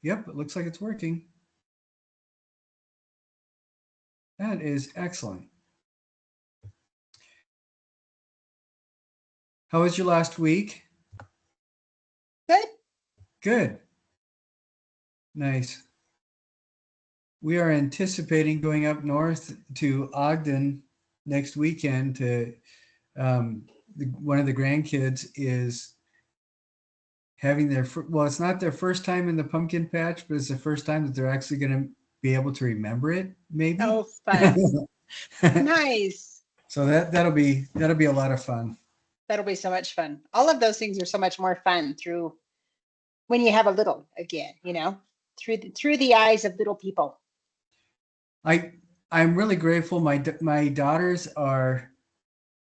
Yep, it looks like it's working. That is excellent. How was your last week? Good. Good. Nice. We are anticipating going up north to Ogden next weekend to one of the grandkids is having their well, it's not their first time in the pumpkin patch, but it's the first time that they're actually going to be able to remember it, maybe. Oh, fun. Nice. So that'll be a lot of fun. That'll be so much fun. All of those things are so much more fun through when you have a little again, through the eyes of little people. I'm really grateful. My daughters are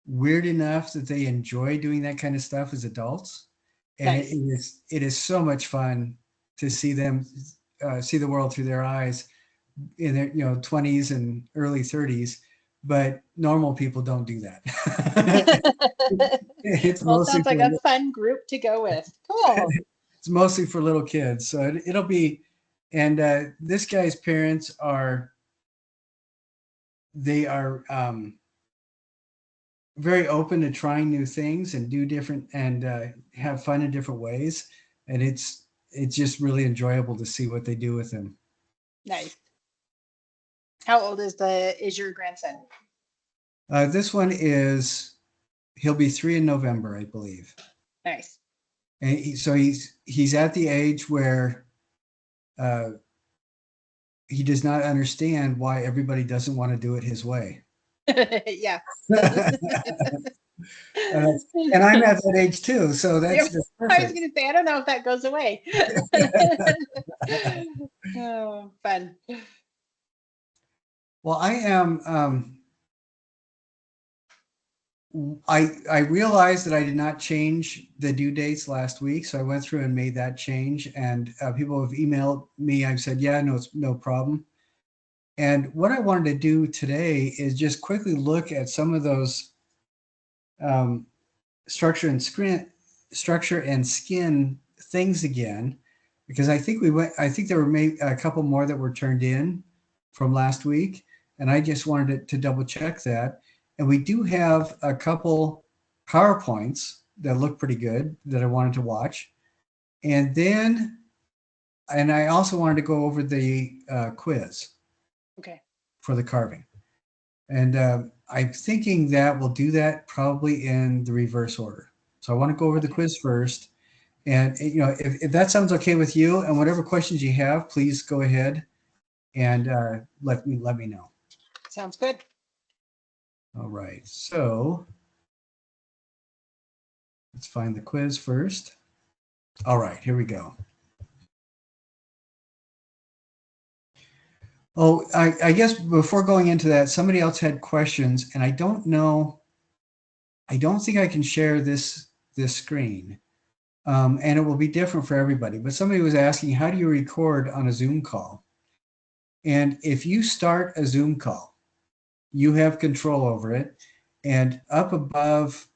weird enough that they enjoy doing that kind of stuff as adults, and Nice. it is so much fun to see them see the world through their eyes in their 20s and early 30s, but normal people don't do that. It's Well, mostly sounds like a fun group to go with. Cool. it's mostly for little kids, so it'll be. And this guy's parents are they are very open to trying new things and do different and have fun in different ways, and it's just really enjoyable to see what they do with him. Nice. How old is your grandson? This one he'll be 3 in November, I believe. Nice. And so he's at the age where uh, he does not understand why everybody doesn't want to do it his way. Yeah. And I'm at that age too, so that's I just was perfect. going to say, I don't know if that goes away. Oh, fun. Well, I am. I realized that I did not change the due dates last week, so I went through and made that change. And people have emailed me. I've said, yeah, no, it's no problem. And what I wanted to do today is just quickly look at some of those um, structure and skin things again, because I think there were maybe a couple more that were turned in from last week, and I just wanted to double check that. And we do have a couple PowerPoints that look pretty good that I wanted to watch. And I also wanted to go over the quiz. Okay. For the carving. And I'm thinking that we'll do that probably in the reverse order. So I want to go over the quiz first. And if that sounds okay with you, and whatever questions you have, please go ahead and let me know. Sounds good. All right. So let's find the quiz first. All right, here we go. Oh, I guess before going into that, somebody else had questions, and I don't know. I don't think I can share this screen, and it will be different for everybody. But somebody was asking, how do you record on a Zoom call? And if you start a Zoom call, you have control over it, and up above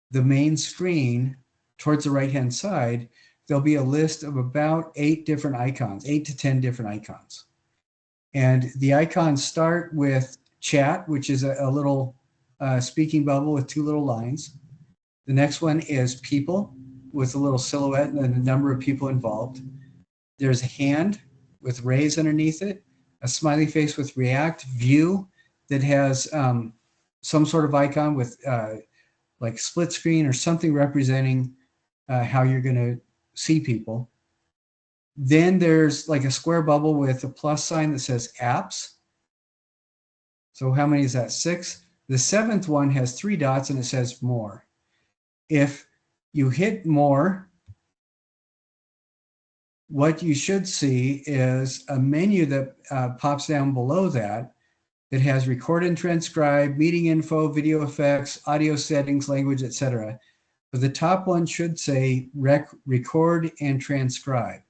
the main screen, towards the right-hand side, there'll be a list of about 8 different icons, 8 to 10 different icons. And the icons start with chat, which is a little speaking bubble with 2 little lines. The next one is people with a little silhouette and then the number of people involved. There's a hand with raise underneath it, a smiley face with react, view that has some sort of icon with like split screen or something representing how you're going to see people. Then there's like a square bubble with a plus sign that says apps. So how many is that? 6. The 7th one has 3 dots and it says more. If you hit more, what you should see is a menu that pops down below that has record and transcribe, meeting info, video effects, audio settings, language, etc. But the top one should say record and transcribe.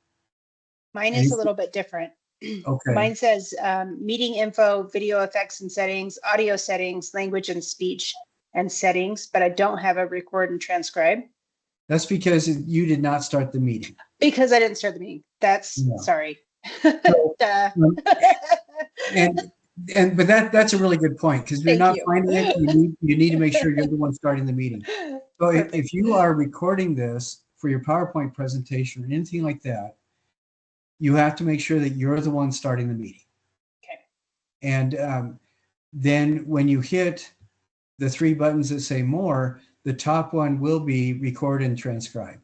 Mine is a little bit different. Okay. Mine says meeting info, video effects and settings, audio settings, language and speech and settings, but I don't have a record and transcribe. That's because you did not start the meeting. Because I didn't start the meeting. That's No. sorry. So, Duh. but that's a really good point, because if you're Thank not you. finding it, you need to make sure you're the one starting the meeting. So Perfect. if you are recording this for your PowerPoint presentation or anything like that, you have to make sure that you're the one starting the meeting. Okay. And then when you hit the three buttons that say more, the top one will be record and transcribe.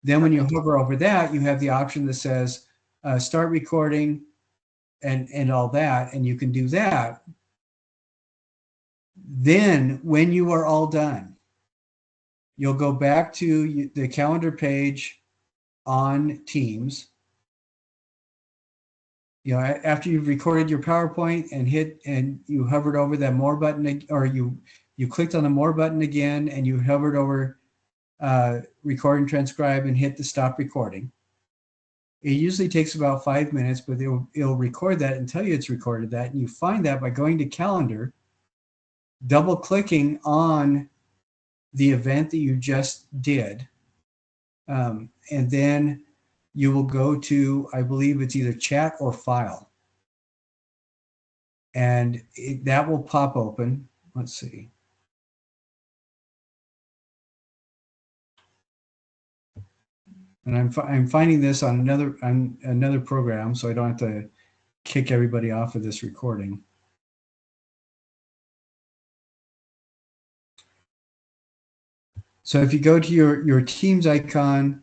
Then when you Perfect. hover over that, you have the option that says start recording and all that, and you can do that. Then when you are all done, you'll go back to the calendar page on Teams. You know, after you've recorded your PowerPoint and you hovered over that more button, or you clicked on the more button again, and you hovered over record and transcribe and hit the stop recording. It usually takes about 5 minutes, but it'll record that and tell you it's recorded that. And you find that by going to calendar, double clicking on the event that you just did. And then you will go to, I believe it's either chat or file. And that will pop open. Let's see. And I'm finding this on another program, so I don't have to kick everybody off of this recording. So if you go to your Teams icon,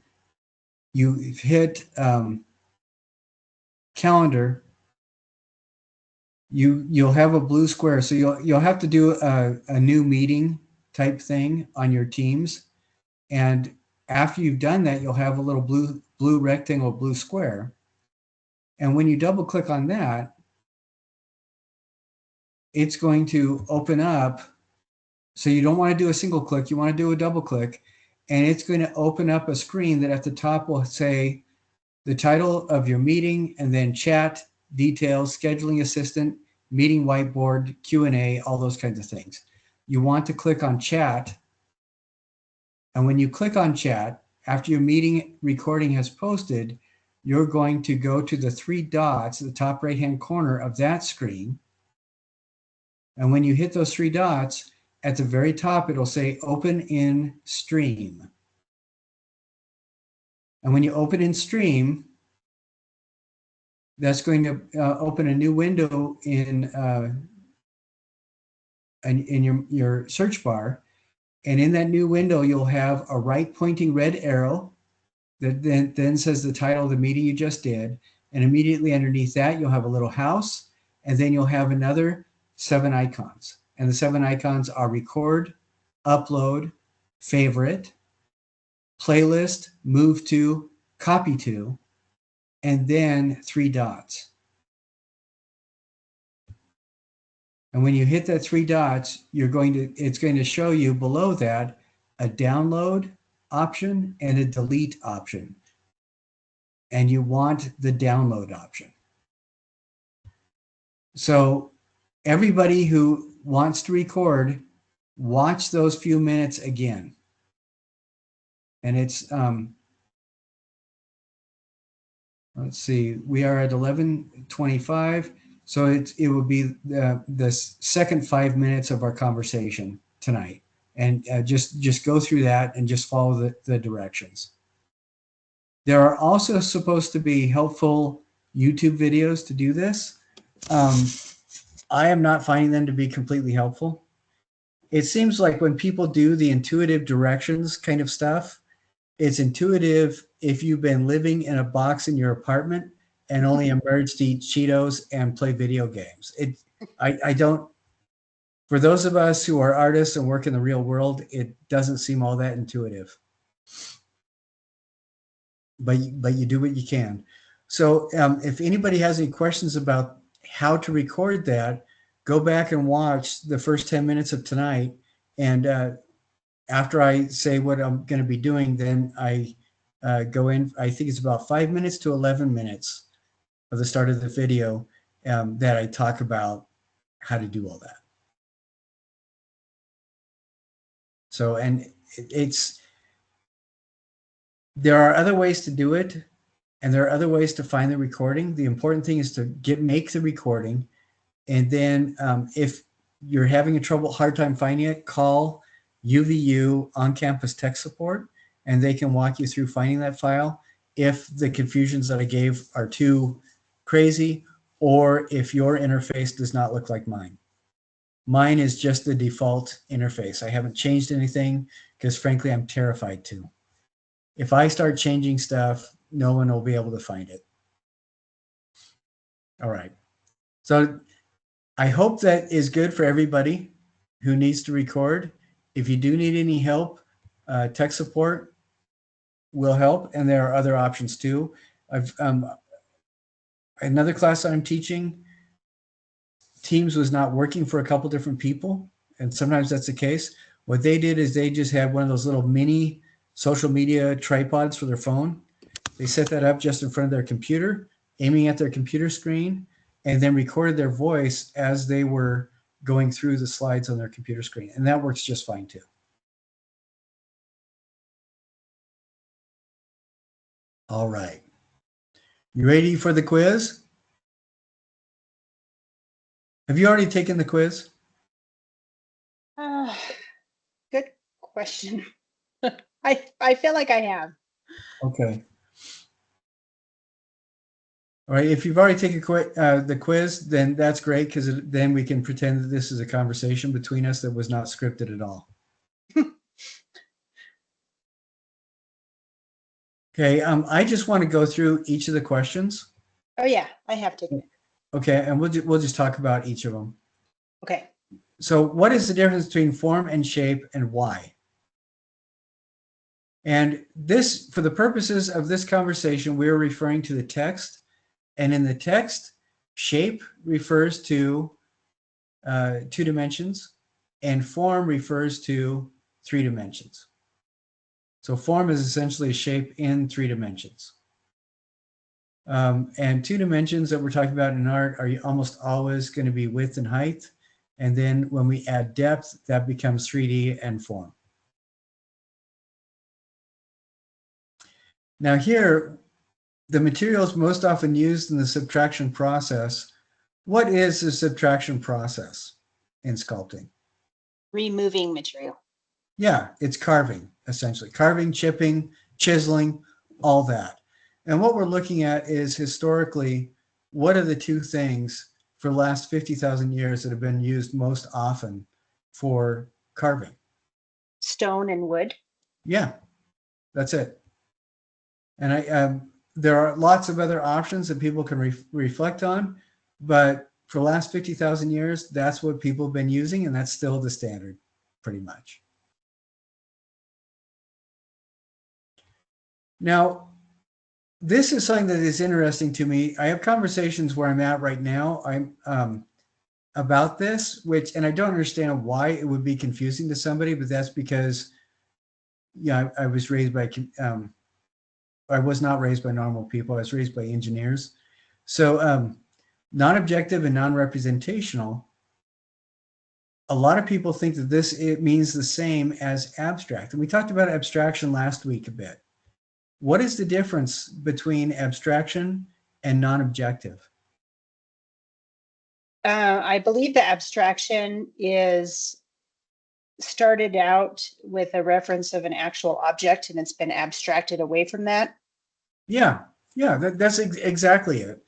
you hit calendar, you'll have a blue square. So you'll have to do a new meeting type thing on your Teams. And after you've done that, you'll have a little blue rectangle, blue square. And when you double click on that, it's going to open up. So you don't want to do a single click, you want to do a double click. And it's going to open up a screen that at the top will say the title of your meeting, and then chat, details, scheduling assistant, meeting whiteboard, Q&A, all those kinds of things. You want to click on chat. And when you click on chat, after your meeting recording has posted, you're going to go to the three dots at the top right-hand corner of that screen. And when you hit those three dots, at the very top, it'll say open in stream. And when you open in stream, that's going to open a new window in your search bar. And in that new window, you'll have a right pointing red arrow that then says the title of the meeting you just did. And immediately underneath that, you'll have a little house. And then you'll have another 7 icons. And the 7 icons are record, upload, favorite, playlist, move to, copy to, and then 3 dots. And when you hit that 3 dots, it's going to show you below that a download option and a delete option. And you want the download option. So everybody who wants to record, watch those few minutes again. And it's, let's see, we are at 11:25. So it will be the second 5 minutes of our conversation tonight. And just go through that and just follow the directions. There are also supposed to be helpful YouTube videos to do this. I am not finding them to be completely helpful. It seems like when people do the intuitive directions kind of stuff, it's intuitive if you've been living in a box in your apartment and only emerged to eat Cheetos and play video games. I don't, for those of us who are artists and work in the real world, it doesn't seem all that intuitive. But you do what you can. So if anybody has any questions about how to record that, go back and watch the first 10 minutes of tonight. And after I say what I'm going to be doing, then I go in, I think it's about 5 minutes to 11 minutes of the start of the video that I talk about how to do all that. So, and it's, There are other ways to do it, and there are other ways to find the recording. The important thing is to make the recording, and then if you're having a hard time finding it, call UVU on-campus tech support, and they can walk you through finding that file if the confusions that I gave are too crazy, or if your interface does not look like mine. Mine is just the default interface. I haven't changed anything because frankly, I'm terrified to. If I start changing stuff, no one will be able to find it. All right. So I hope that is good for everybody who needs to record. If you do need any help, tech support will help, and there are other options too. I've another class that I'm teaching, Teams was not working for a couple different people, and sometimes that's the case. What they did is they just had one of those little mini social media tripods for their phone. They set that up just in front of their computer, aiming at their computer screen, and then recorded their voice as they were going through the slides on their computer screen. And that works just fine too. All right. You ready for the quiz? Have you already taken the quiz? Good question. I feel like I have. Okay. All right. If you've already taken the quiz, then that's great, because then we can pretend that this is a conversation between us that was not scripted at all. Okay. I just want to go through each of the questions. Oh yeah, I have taken it. Okay, and we'll just talk about each of them. Okay. So, what is the difference between form and shape, and why? And this, for the purposes of this conversation, we're referring to the text. And in the text, shape refers to 2 dimensions, and form refers to 3 dimensions. So form is essentially a shape in 3 dimensions. And 2 dimensions that we're talking about in art are almost always going to be width and height. And then when we add depth, that becomes 3D and form. Now here, the materials most often used in the subtraction process. What is the subtraction process in sculpting? Removing material. Yeah, it's carving, essentially. Carving, chipping, chiseling, all that. And what we're looking at is historically, what are the 2 things for the last 50,000 years that have been used most often for carving? Stone and wood. Yeah, that's it. And there are lots of other options that people can reflect on, but for the last 50,000 years, that's what people have been using, and that's still the standard, pretty much. Now, this is something that is interesting to me. I have conversations where I'm at right now. I'm about this, and I don't understand why it would be confusing to somebody, but that's because, yeah, I was raised by, I was not raised by normal people. I was raised by engineers. So non-objective and non-representational, a lot of people think that it means the same as abstract. And we talked about abstraction last week a bit. What is the difference between abstraction and non-objective? I believe the abstraction is started out with a reference of an actual object, and it's been abstracted away from that. Yeah, that's exactly it.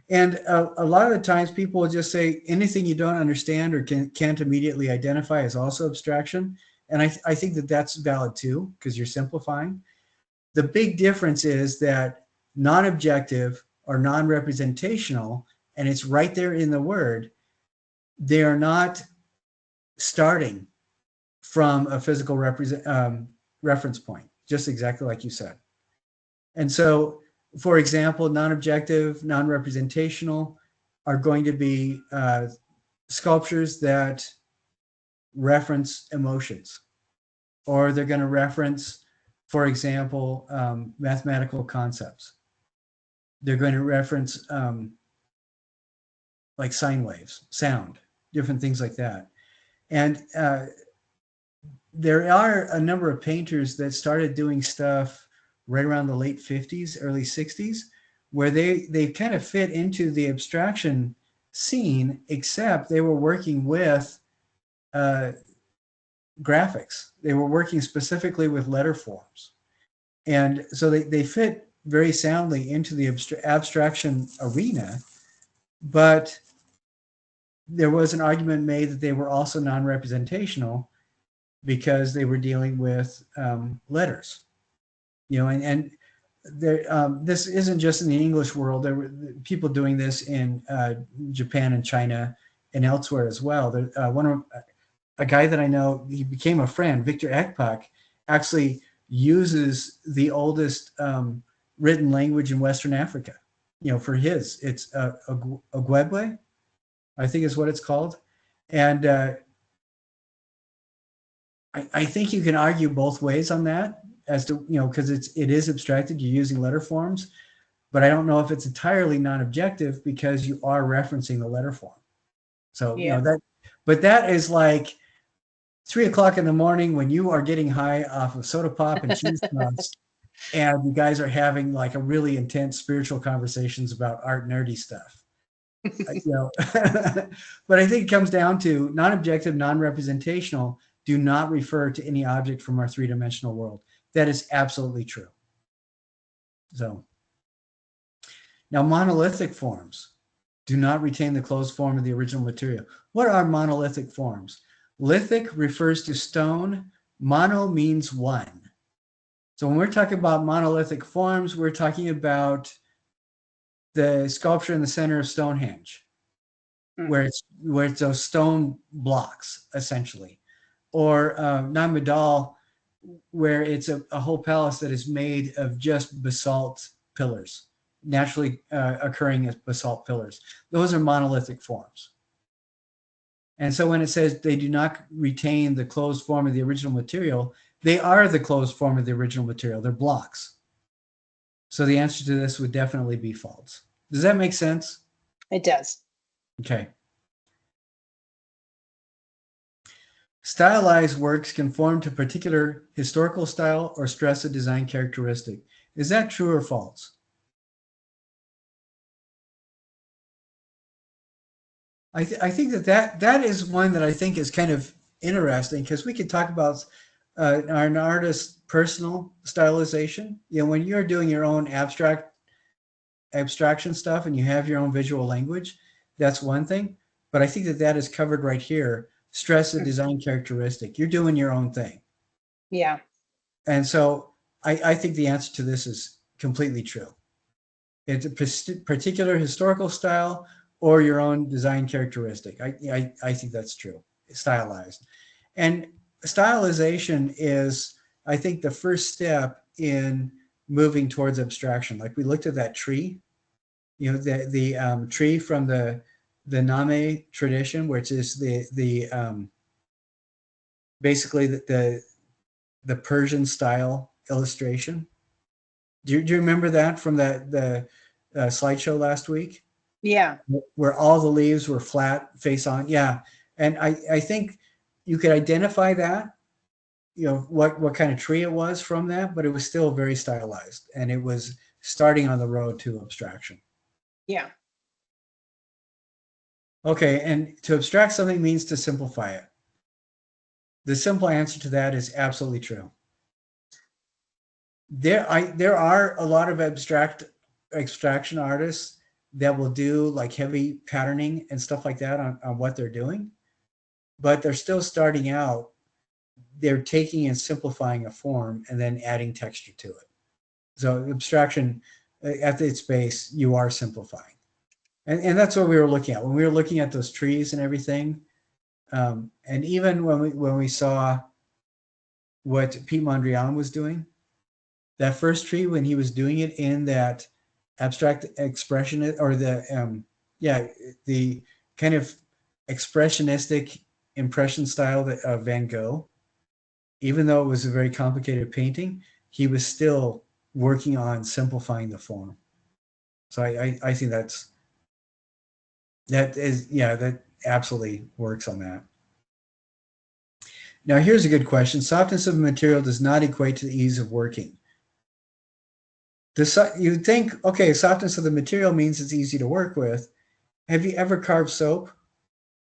And a lot of the times people will just say anything you don't understand or can't immediately identify is also abstraction. And I think that that's valid too, because you're simplifying. The big difference is that non-objective or non-representational, and it's right there in the word, they are not starting from a physical reference point, just exactly like you said. And so, for example, non-objective, non-representational are going to be sculptures that reference emotions, or they're going to reference, for example, mathematical concepts. They're going to reference like sine waves, sound, different things like that. And there are a number of painters that started doing stuff right around the late 50s, early 60s, where they kind of fit into the abstraction scene, except they were working with uh, graphics. They were working specifically with letter forms. And so they fit very soundly into the abstraction arena, but there was an argument made that they were also non-representational because they were dealing with letters, and there, this isn't just in the English world. There were people doing this in Japan and China and elsewhere as well. There, a guy that I know, he became a friend, Victor Ekpak, actually uses the oldest written language in Western Africa. For his, it's Ogwebwe, I think is what it's called, and I think you can argue both ways on that as to, because it is abstracted, you're using letter forms, but I don't know if it's entirely non-objective because you are referencing the letter form. So, Yeah. but that is like 3 o'clock in the morning when you are getting high off of soda pop and cheese puffs, and you guys are having like a really intense spiritual conversations about art nerdy stuff. But I think it comes down to non-objective, non-representational do not refer to any object from our three-dimensional world. That is absolutely true. So now monolithic forms do not retain the closed form of the original material. What are monolithic forms? Lithic refers to stone. Mono means one. So when we're talking about monolithic forms, we're talking about the sculpture in the center of Stonehenge, where it's those stone blocks essentially, or Nambadal, where it's a whole palace that is made of just basalt pillars, naturally occurring as basalt pillars. Those are monolithic forms. And so when it says they do not retain the closed form of the original material, they are the closed form of the original material. They're blocks. So the answer to this would definitely be false. Does that make sense? It does. Okay. Stylized works conform to particular historical style or stress a design characteristic. Is that true or false? I think that is one that I think is kind of interesting, because we could talk about an artist's personal stylization. When you're doing your own abstraction stuff and you have your own visual language, that's one thing. But I think that is covered right here. Stress a design characteristic. You're doing your own thing. Yeah. And so I think the answer to this is completely true. It's a particular historical style or your own design characteristic. I think that's true. Stylized. And stylization is, I think, the first step in moving towards abstraction. Like we looked at that tree, the tree from the Name tradition, which is the basically the Persian style illustration. Do you remember that from the slideshow last week? Yeah. Where all the leaves were flat face on. Yeah. And I think you could identify that, what kind of tree it was from that, but it was still very stylized, and it was starting on the road to abstraction. Yeah. Okay. And to abstract something means to simplify it. The simple answer to that is absolutely true. There are a lot of abstraction artists that will do like heavy patterning and stuff like that on what they're doing, but they're still starting out. They're taking and simplifying a form and then adding texture to it. So abstraction, at its base, you are simplifying. And that's what we were looking at when we were looking at those trees and everything. And even when we saw what Pete Mondrian was doing, that first tree, when he was doing it in that abstract expression, or the kind of expressionistic impression style of Van Gogh, even though it was a very complicated painting, he was still working on simplifying the form. So I think that absolutely works on that. Now here's a good question. Softness of material does not equate to the ease of working. you'd think, okay, softness of the material means it's easy to work with. Have you ever carved soap?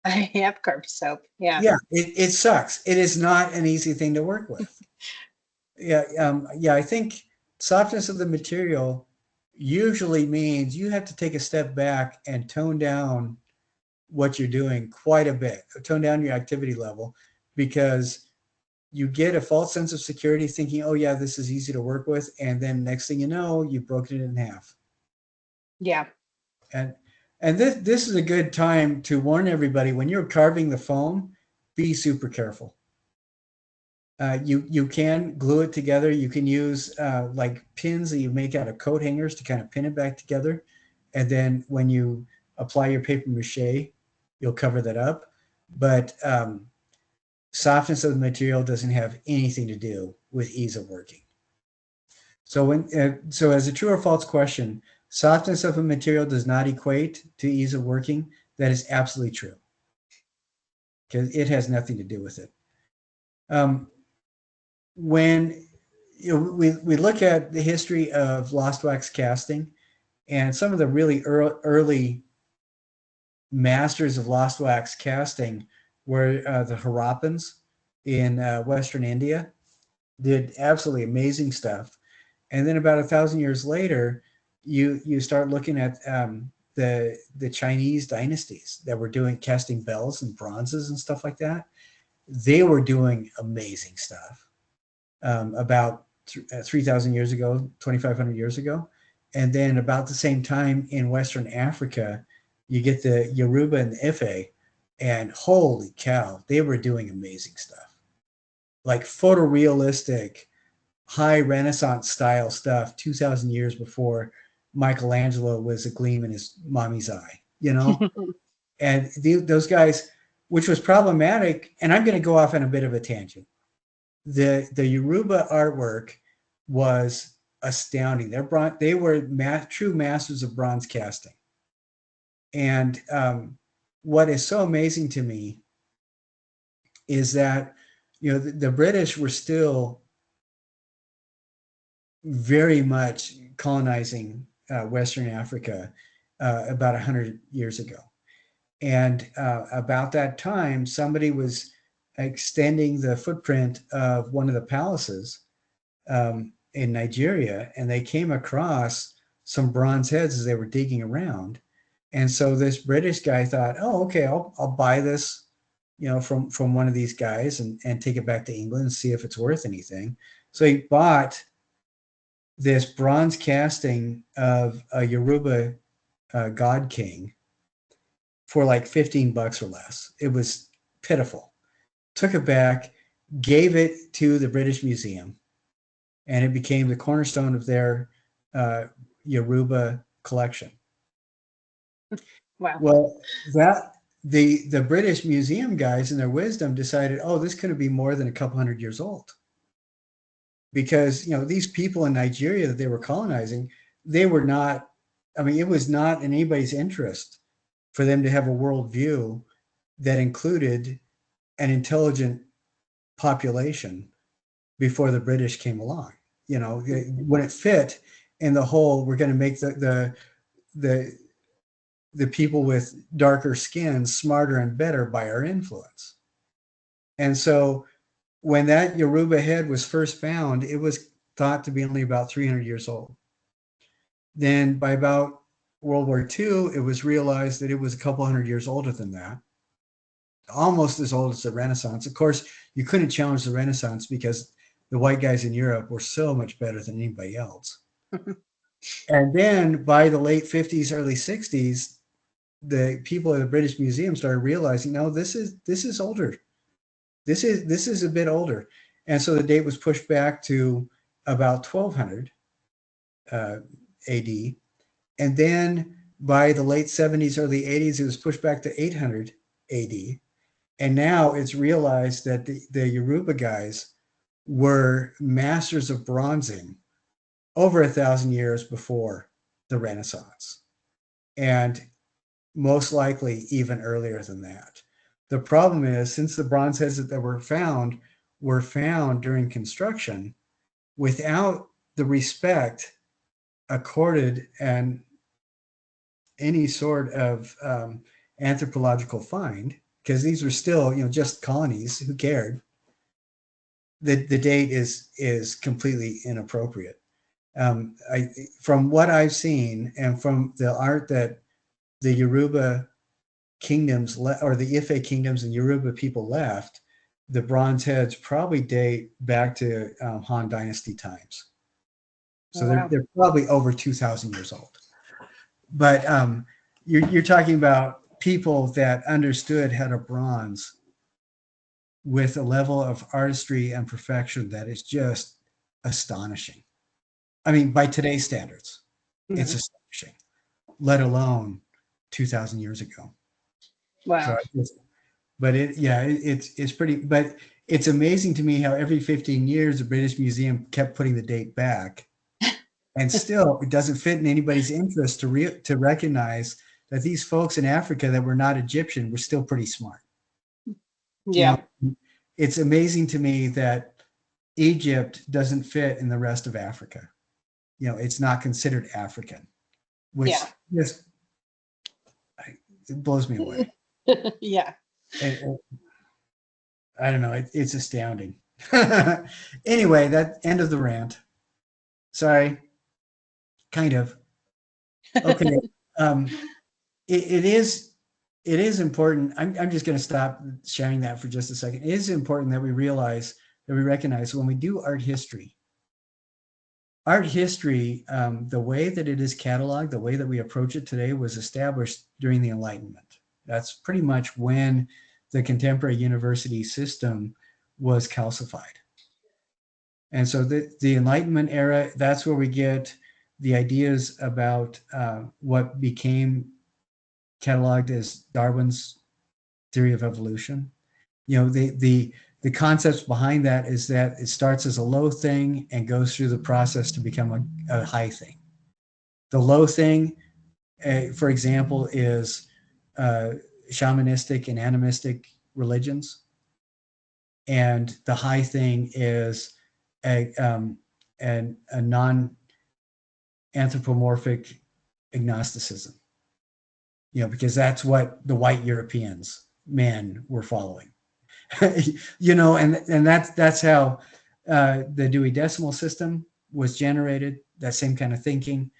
I have carved soap. Yeah. Yeah, it sucks. It is not an easy thing to work with. Yeah, I think softness of the material usually means you have to take a step back and tone down what you're doing quite a bit, tone down your activity level, because you get a false sense of security thinking, oh yeah, this is easy to work with. And then next thing you know, you've broken it in half. Yeah. And this is a good time to warn everybody, when you're carving the foam, be super careful. You can glue it together. You can use like pins that you make out of coat hangers to kind of pin it back together. And then when you apply your paper mache, you'll cover that up. But softness of the material doesn't have anything to do with ease of working. So as a true or false question, softness of a material does not equate to ease of working. That is absolutely true, because it has nothing to do with it. When we look at the history of lost wax casting, and some of the really early masters of lost wax casting were the Harappans in Western India, did absolutely amazing stuff. And then about 1,000 years later, you start looking at the Chinese dynasties that were doing casting bells and bronzes and stuff like that. They were doing amazing stuff about 3,000 years ago, 2,500 years ago. And then about the same time in Western Africa, you get the Yoruba and the Ife, and holy cow, they were doing amazing stuff. Like photorealistic, high Renaissance style stuff 2,000 years before Michelangelo was a gleam in his mommy's eye, you know? And those guys, which was problematic, and I'm going to go off on a bit of a tangent. The Yoruba artwork was astounding. They were true masters of bronze casting. And what is so amazing to me is that, you know, the British were still very much colonizing Western Africa about 100 years ago. And about that time, somebody was extending the footprint of one of the palaces in Nigeria, and they came across some bronze heads as they were digging around. And so this British guy thought, oh, okay, I'll buy this, you know, from one of these guys and take it back to England and see if it's worth anything. So he bought this bronze casting of a Yoruba god king for like $15 or less. It was pitiful. Took it back, gave it to the British Museum, and it became the cornerstone of their Yoruba collection. Wow. Well, the British Museum guys in their wisdom decided, oh, this couldn't be more than a couple hundred years old. Because, you know, these people in Nigeria that they were colonizing, they were not, I mean, it was not in anybody's interest for them to have a worldview that included an intelligent population before the British came along. You know, when it fit in the whole, we're going to make the people with darker skin smarter and better by our influence. And so when that Yoruba head was first found, it was thought to be only about 300 years old. Then by about World War II, it was realized that it was a couple hundred years older than that, almost as old as the Renaissance. Of course, you couldn't challenge the Renaissance because the white guys in Europe were so much better than anybody else. And then by the late 50s, early 60s, the people at the British Museum started realizing, no, this is older. This is a bit older. And so the date was pushed back to about 1200 AD. And then by the late 70s, early 80s, it was pushed back to 800 AD. And now it's realized that the Yoruba guys were masters of bronzing over 1,000 years before the Renaissance, and most likely even earlier than that. The problem is, since the bronze heads that were found during construction without the respect accorded and any sort of anthropological find, because these were still, just colonies. Who cared? The date is completely inappropriate. From what I've seen and from the art that the Yoruba kingdoms or the Ife kingdoms and Yoruba people left, the bronze heads probably date back to Han Dynasty times. So Wow. they're probably over 2,000 years old. But you're talking about people that understood how to bronze with a level of artistry and perfection that is just astonishing. I mean, by today's standards, it's astonishing, let alone 2,000 years ago. Wow. So, but it's pretty, but it's amazing to me how every 15 years the British Museum kept putting the date back, and still it doesn't fit in anybody's interest to recognize that these folks in Africa that were not Egyptian were still pretty smart. Yeah. It's amazing to me that Egypt doesn't fit in the rest of Africa. It's not considered African, which just it blows me away. Yeah. And I don't know. It's astounding. Anyway, that end of the rant. Sorry. Kind of. Okay. um, it is important. I'm just going to stop sharing that for just a second. It is important that we recognize when we do art history, the way that it is cataloged, the way that we approach it today was established during the Enlightenment. That's pretty much when the contemporary university system was calcified. And so the Enlightenment era, that's where we get the ideas about what became cataloged as Darwin's theory of evolution. The concepts behind that is that it starts as a low thing and goes through the process to become a high thing. The low thing, for example, is shamanistic and animistic religions. And the high thing is a non-anthropomorphic agnosticism, because that's what the white Europeans, men, were following. And that's how the Dewey Decimal System was generated, that same kind of thinking.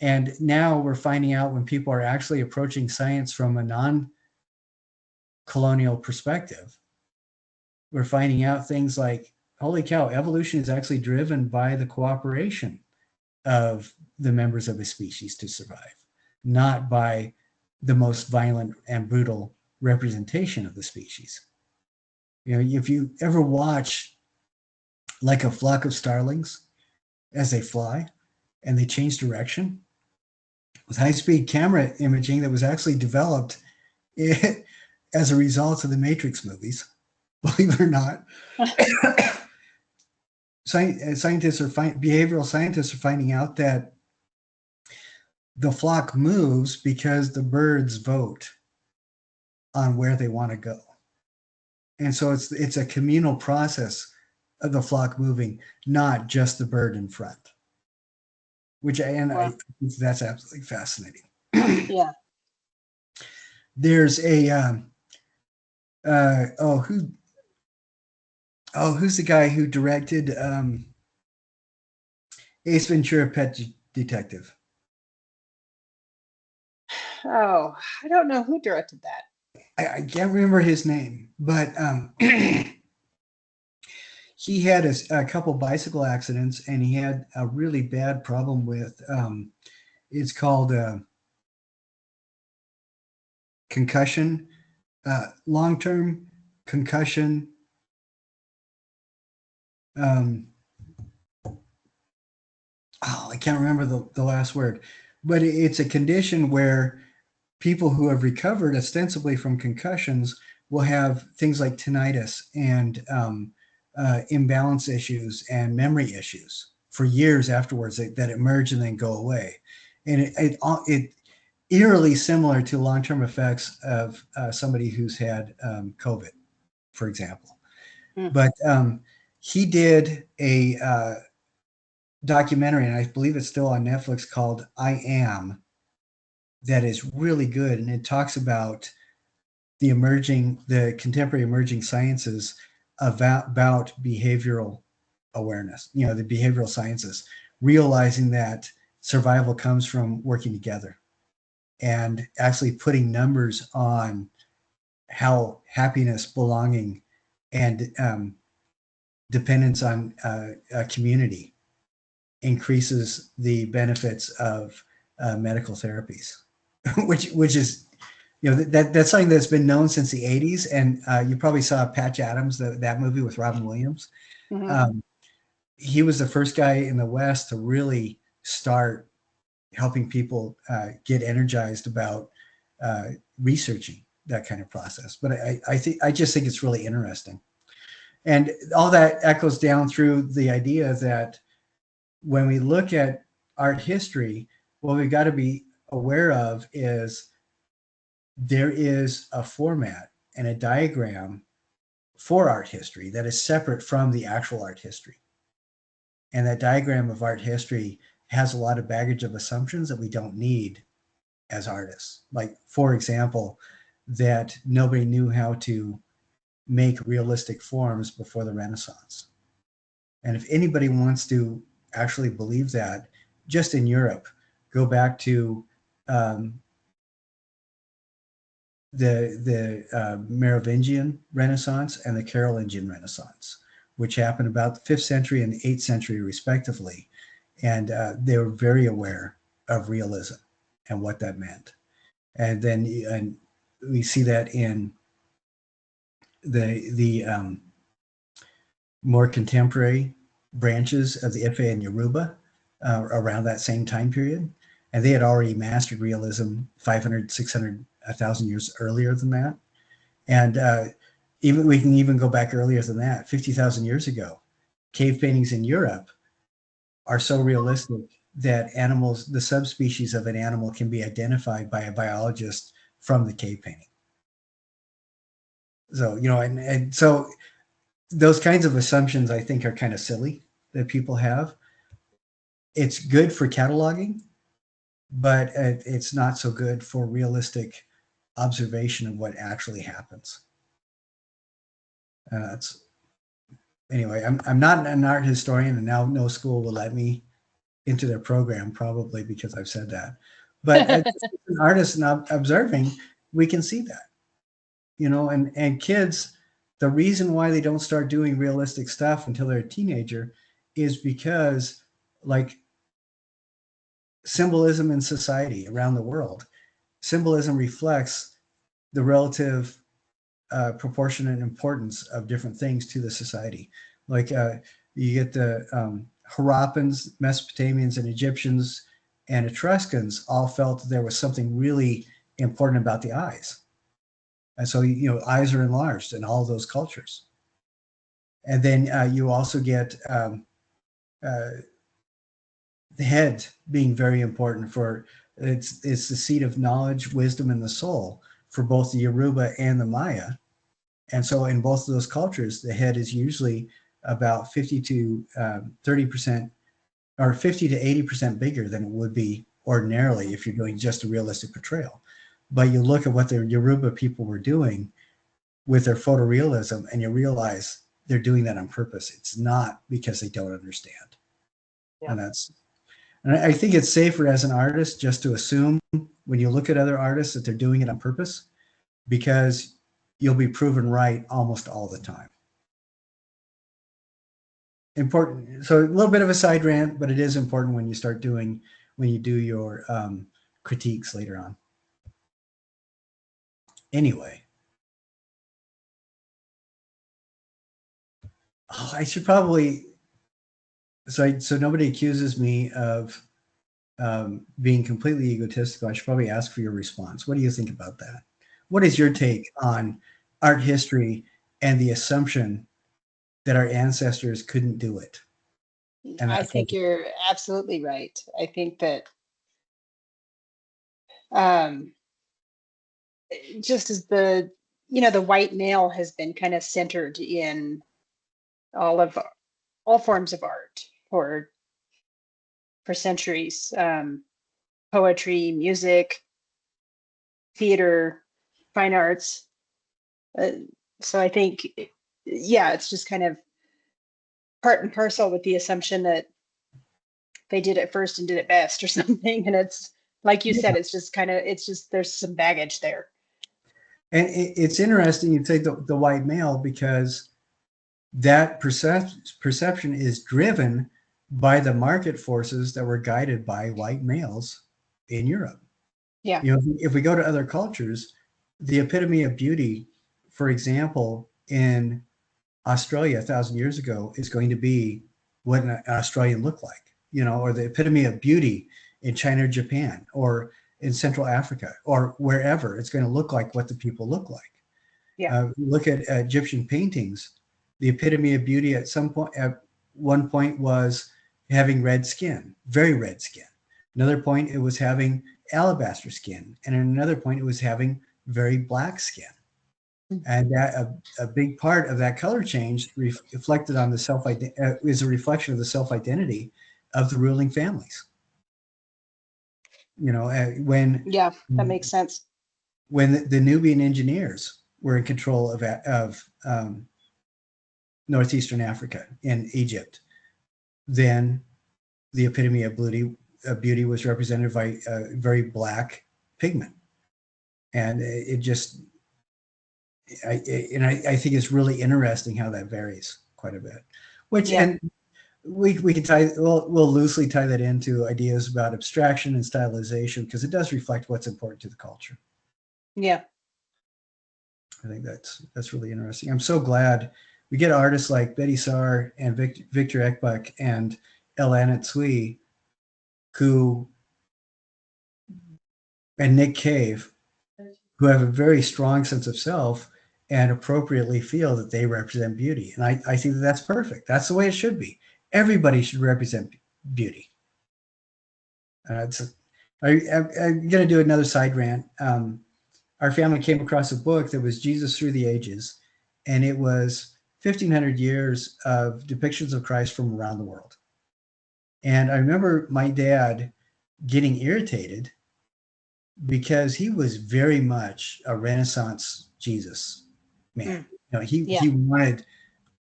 And now we're finding out when people are actually approaching science from a non-colonial perspective, we're finding out things like, holy cow, evolution is actually driven by the cooperation of the members of a species to survive, not by the most violent and brutal representation of the species. If you ever watch like a flock of starlings as they fly and they change direction with high-speed camera imaging that was actually developed as a result of the Matrix movies, believe it or not. Behavioral scientists are finding out that the flock moves because the birds vote on where they want to go. And so it's a communal process of the flock moving, not just the bird in front. I think that's absolutely fascinating. Yeah. There's a who's the guy who directed Ace Ventura: Pet Detective? Oh, I don't know who directed that. I can't remember his name, but he had a couple bicycle accidents, and he had a really bad problem with it's called concussion, long-term concussion. I can't remember the last word, but it's a condition where people who have recovered ostensibly from concussions will have things like tinnitus and imbalance issues and memory issues for years afterwards that emerge and then go away. And it eerily similar to long-term effects of somebody who's had COVID, for example. But he did documentary, and I believe it's still on Netflix, called I Am, that is really good, and it talks about the contemporary emerging sciences about behavioral awareness. You know, the behavioral sciences, realizing that survival comes from working together, and actually putting numbers on how happiness, belonging, and dependence on a community increases the benefits of medical therapies, which is, you know, that's something that's been known since the 80s. And you probably saw Patch Adams, that movie with Robin Williams. Mhm. Um, he was the first guy in the West to really start helping people get energized about uh, researching that kind of process. But I just think it's really interesting, and all that echoes down through the idea that when we look at art history, what we've got to be aware of is there is a format and a diagram for art history that is separate from the actual art history. And that diagram of art history has a lot of baggage of assumptions that we don't need as artists. Like, for example, that nobody knew how to make realistic forms before the Renaissance. And if anybody wants to actually believe that, just in Europe, go back to um, the Merovingian Renaissance and the Carolingian Renaissance, which happened about the 5th century and the 8th century, respectively. And they were very aware of realism and what that meant. And we see that in the more contemporary branches of the Ife and Yoruba around that same time period. And they had already mastered realism 500, 600, 1,000 years earlier than that. And even we can even go back earlier than that, 50,000 years ago. Cave paintings in Europe are so realistic that animals, the subspecies of an animal, can be identified by a biologist from the cave painting. So, you know, and so those kinds of assumptions I think are kind of silly that people have. It's good for cataloging, but it's not so good for realistic observation of what actually happens. It's anyway. I'm not an art historian, and now no school will let me into their program, probably because I've said that. But as an artist and observing, we can see that, you know, and kids. The reason why they don't start doing realistic stuff until they're a teenager is because, like, symbolism in society around the world, symbolism reflects the relative proportionate importance of different things to the society. Like you get the Harappans, Mesopotamians, and Egyptians and Etruscans all felt that there was something really important about the eyes. And so, you know, eyes are enlarged in all of those cultures. And then you also get uh, the head being very important for it's the seat of knowledge, wisdom, and the soul for both the Yoruba and the Maya. And so in both of those cultures, the head is usually about 50 to 30% or 50 to 80% bigger than it would be ordinarily if you're doing just a realistic portrayal. But you look at what the Yoruba people were doing with their photorealism and you realize they're doing that on purpose. It's not because they don't understand. Yeah. And I think it's safer as an artist just to assume when you look at other artists that they're doing it on purpose, because you'll be proven right almost all the time. Important. So a little bit of a side rant, but it is important when you do your critiques later on. Anyway, I should probably, so nobody accuses me of being completely egotistical. I should probably ask for your response. What do you think about that? What is your take on art history and the assumption that our ancestors couldn't do it? And I that think focus. you're absolutely right. I think that um, just as the white male has been kind of centered in all of all forms of art for for centuries. Poetry, music, theater, fine arts. So I think, yeah, it's just kind of part and parcel with the assumption that they did it first and did it best or something. And it's like you said, it's just kind of, it's just, there's some baggage there. And it's interesting you take the white male, because that perception is driven by the market forces that were guided by white males in Europe. Yeah. You know, if we go to other cultures, the epitome of beauty, for example, in Australia 1,000 years ago, is going to be what an Australian looked like, you know, or the epitome of beauty in China or Japan or in Central Africa or wherever. It's going to look like what the people look like. Yeah. Look at Egyptian paintings. The epitome of beauty at one point was having red skin, very red skin. Another point, it was having alabaster skin, and at another point, it was having very black skin. And that a big part of that color change reflected on the is a reflection of the self-identity of the ruling families. You know, Yeah, that makes sense. when the Nubian engineers were in control of northeastern Africa in Egypt, then the epitome of beauty was represented by very black pigment, and it just I think it's really interesting how that varies quite a bit. Which Yeah. and we can we'll loosely tie that into ideas about abstraction and stylization, because it does reflect what's important to the culture. Yeah. I think that's really interesting. I'm so glad we get artists like Betty Saar and Victor Ekbuck and Elana Tsui, who and Nick Cave, who have a very strong sense of self and appropriately feel that they represent beauty. And I think that's perfect. That's the way it should be. Everybody should represent beauty. I'm going to do another side rant. Our family came across a book that was Jesus Through the Ages, and it was 1,500 years of depictions of Christ from around the world. And I remember my dad getting irritated because he was very much a Renaissance Jesus man. You know, he wanted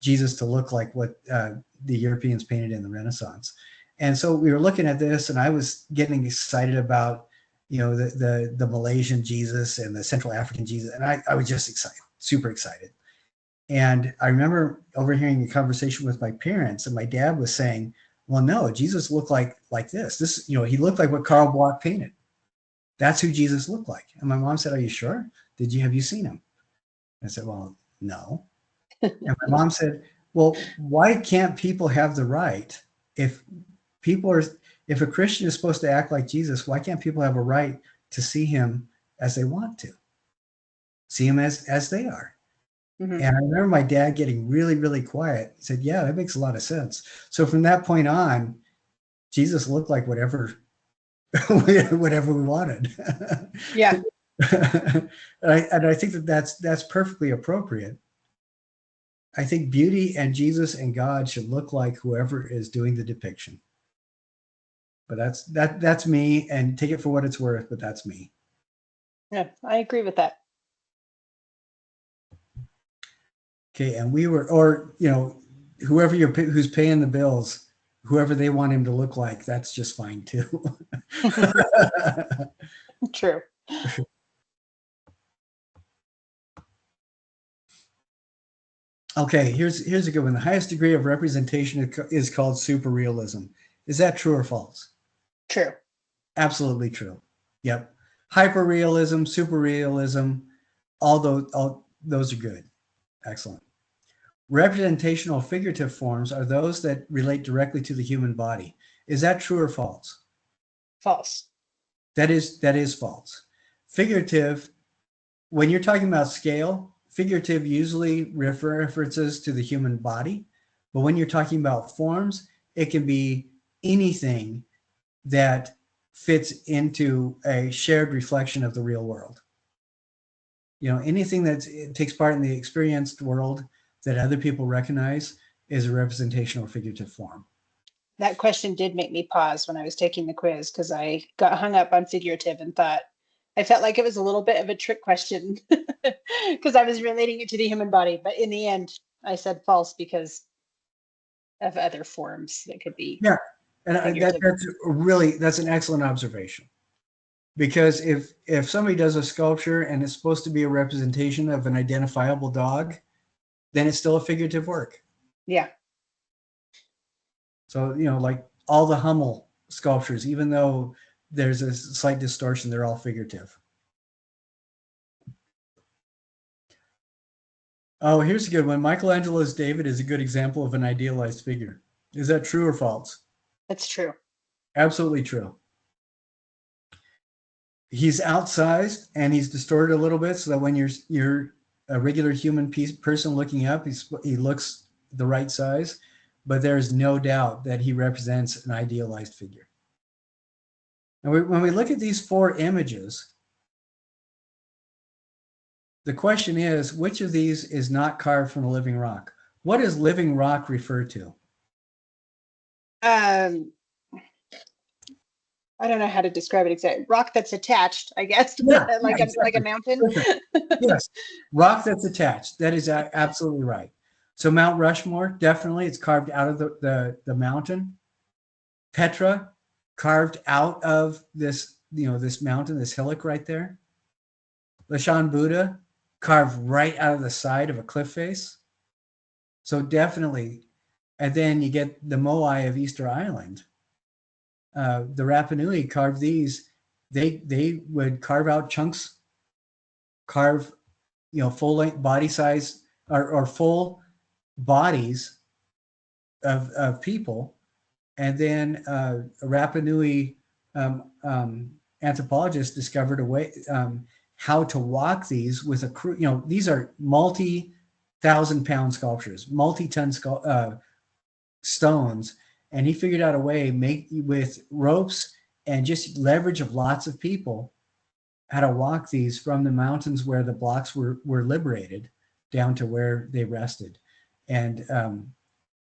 Jesus to look like what the Europeans painted in the Renaissance. And so we were looking at this, and I was getting excited about, you know, the Malaysian Jesus and the Central African Jesus, and I was just excited, super excited. And I remember overhearing a conversation with my parents, and my dad was saying, "Well, no, Jesus looked like this. This, you know, he looked like what Karl Bloch painted. That's who Jesus looked like." And my mom said, "Are you sure? Have you seen him?" I said, "Well, no." And my mom said, "Well, why can't people have the right, if if a Christian is supposed to act like Jesus, why can't people have a right to see him as they want to, see him as they are?" Mm-hmm. And I remember my dad getting really, really quiet. He said, "Yeah, that makes a lot of sense." So from that point on, Jesus looked like whatever whatever we wanted. Yeah. and I think that's perfectly appropriate. I think beauty and Jesus and God should look like whoever is doing the depiction. But that's me, and take it for what it's worth, but that's me. Yeah, I agree with that. Okay, and whoever who's paying the bills, whoever they want him to look like, that's just fine too. True. Okay, here's a good one. The highest degree of representation is called superrealism. Is that true or false? True. Absolutely true. Yep. Hyperrealism, superrealism, all those are good. Excellent. Representational figurative forms are those that relate directly to the human body. Is that true or false? False. That is false. Figurative, when you're talking about scale, figurative usually references to the human body, but when you're talking about forms, it can be anything that fits into a shared reflection of the real world. You know, anything that takes part in the experienced world that other people recognize is a representational figurative form. that question did make me pause when I was taking the quiz because I got hung up on figurative and thought I felt like it was a little bit of a trick question because I was relating it to the human body. But in the end, I said false because of other forms that could be. Yeah, and figurative. that's an excellent observation. Because if somebody does a sculpture and it's supposed to be a representation of an identifiable dog, then it's still a figurative work. Yeah. So, like all the Hummel sculptures, even though there's a slight distortion, they're all figurative. Oh, here's a good one. Michelangelo's David is a good example of an idealized figure. Is that true or false? That's true. Absolutely true. He's outsized and he's distorted a little bit so that when you're a regular human person looking up, he looks the right size, but there's no doubt that he represents an idealized figure. And when we look at these 4 images, the question is, which of these is not carved from a living rock? What does living rock refer to? I don't know how to describe it exactly. Rock that's attached, I guess, like a mountain. Yes, rock that's attached. That is absolutely right. So Mount Rushmore, definitely, it's carved out of the mountain. Petra, carved out of this, this mountain, this hillock right there. Lashan Buddha, carved right out of the side of a cliff face. So definitely, and then you get the Moai of Easter Island. The Rapa Nui carved these. They would carve out chunks, carve, full length body size or full bodies of people, and then Rapa Nui anthropologists discovered a way how to walk these with a crew. These are multi-1,000-pound sculptures, multi-ton stones, and he figured out a way with ropes and just leverage of lots of people how to walk these from the mountains where the blocks were liberated down to where they rested. And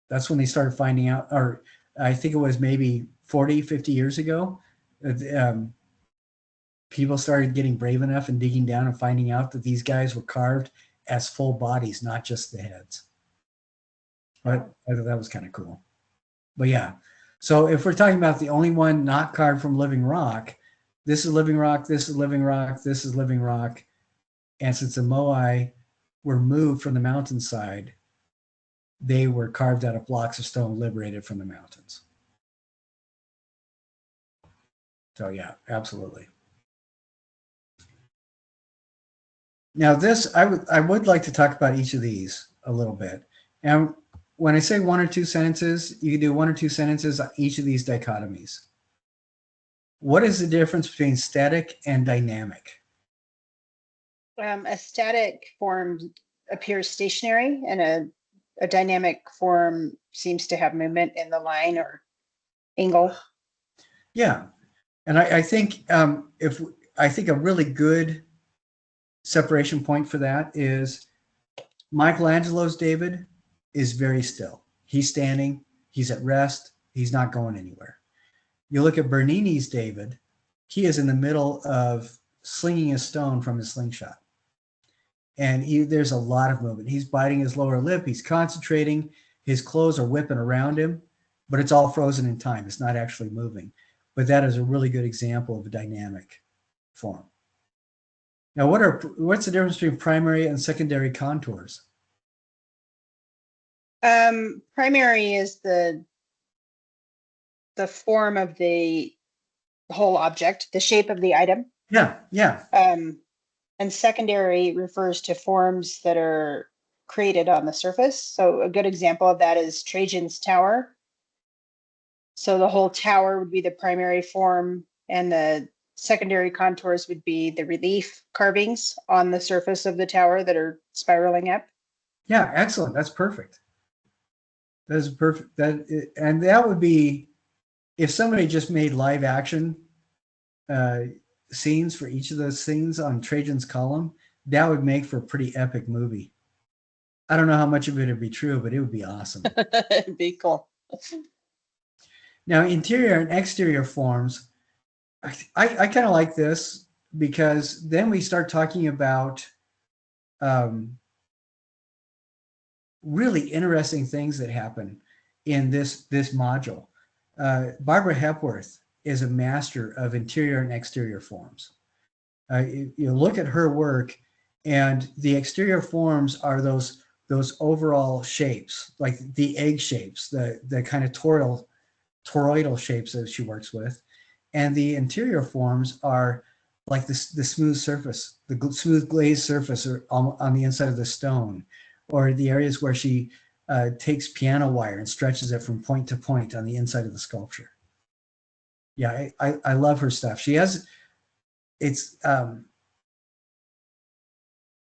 that's when they started finding out, or I think it was maybe 40, 50 years ago, people started getting brave enough and digging down and finding out that these guys were carved as full bodies, not just the heads. But I thought that was kind of cool. But yeah, so if we're talking about the only one not carved from living rock, this is living rock, this is living rock, this is living rock. And since the Moai were moved from the mountainside, they were carved out of blocks of stone liberated from the mountains. So yeah, absolutely. Now this, I would like to talk about each of these a little bit. And when I say 1 or 2 sentences, you can do 1 or 2 sentences on each of these dichotomies. What is the difference between static and dynamic? A static form appears stationary, and a dynamic form seems to have movement in the line or angle. Yeah, and I think I think a really good separation point for that is Michelangelo's David is very still. He's standing, he's at rest, he's not going anywhere. You look at Bernini's David, he is in the middle of slinging a stone from his slingshot. And there's a lot of movement. He's biting his lower lip, he's concentrating, his clothes are whipping around him, but it's all frozen in time. It's not actually moving. But that is a really good example of a dynamic form. Now, what's the difference between primary and secondary contours? Primary is the form of the whole object, the shape of the item. Yeah, yeah. And secondary refers to forms that are created on the surface. So a good example of that is Trajan's Tower. So the whole tower would be the primary form, and the secondary contours would be the relief carvings on the surface of the tower that are spiraling up. Yeah, excellent. That's perfect. That is perfect. And that would be if somebody just made live action scenes for each of those scenes on Trajan's column, that would make for a pretty epic movie. I don't know how much of it would be true, but it would be awesome. It'd be cool. Now, interior and exterior forms, I kind of like this because then we start talking about um, really interesting things that happen in this module. Barbara Hepworth is a master of interior and exterior forms. You look at her work, and the exterior forms are those overall shapes, like the egg shapes, the kind of toroidal shapes that she works with, and the interior forms are like the smooth surface, the smooth glazed surface or on the inside of the stone, or the areas where she takes piano wire and stretches it from point to point on the inside of the sculpture. Yeah, I love her stuff. She has it's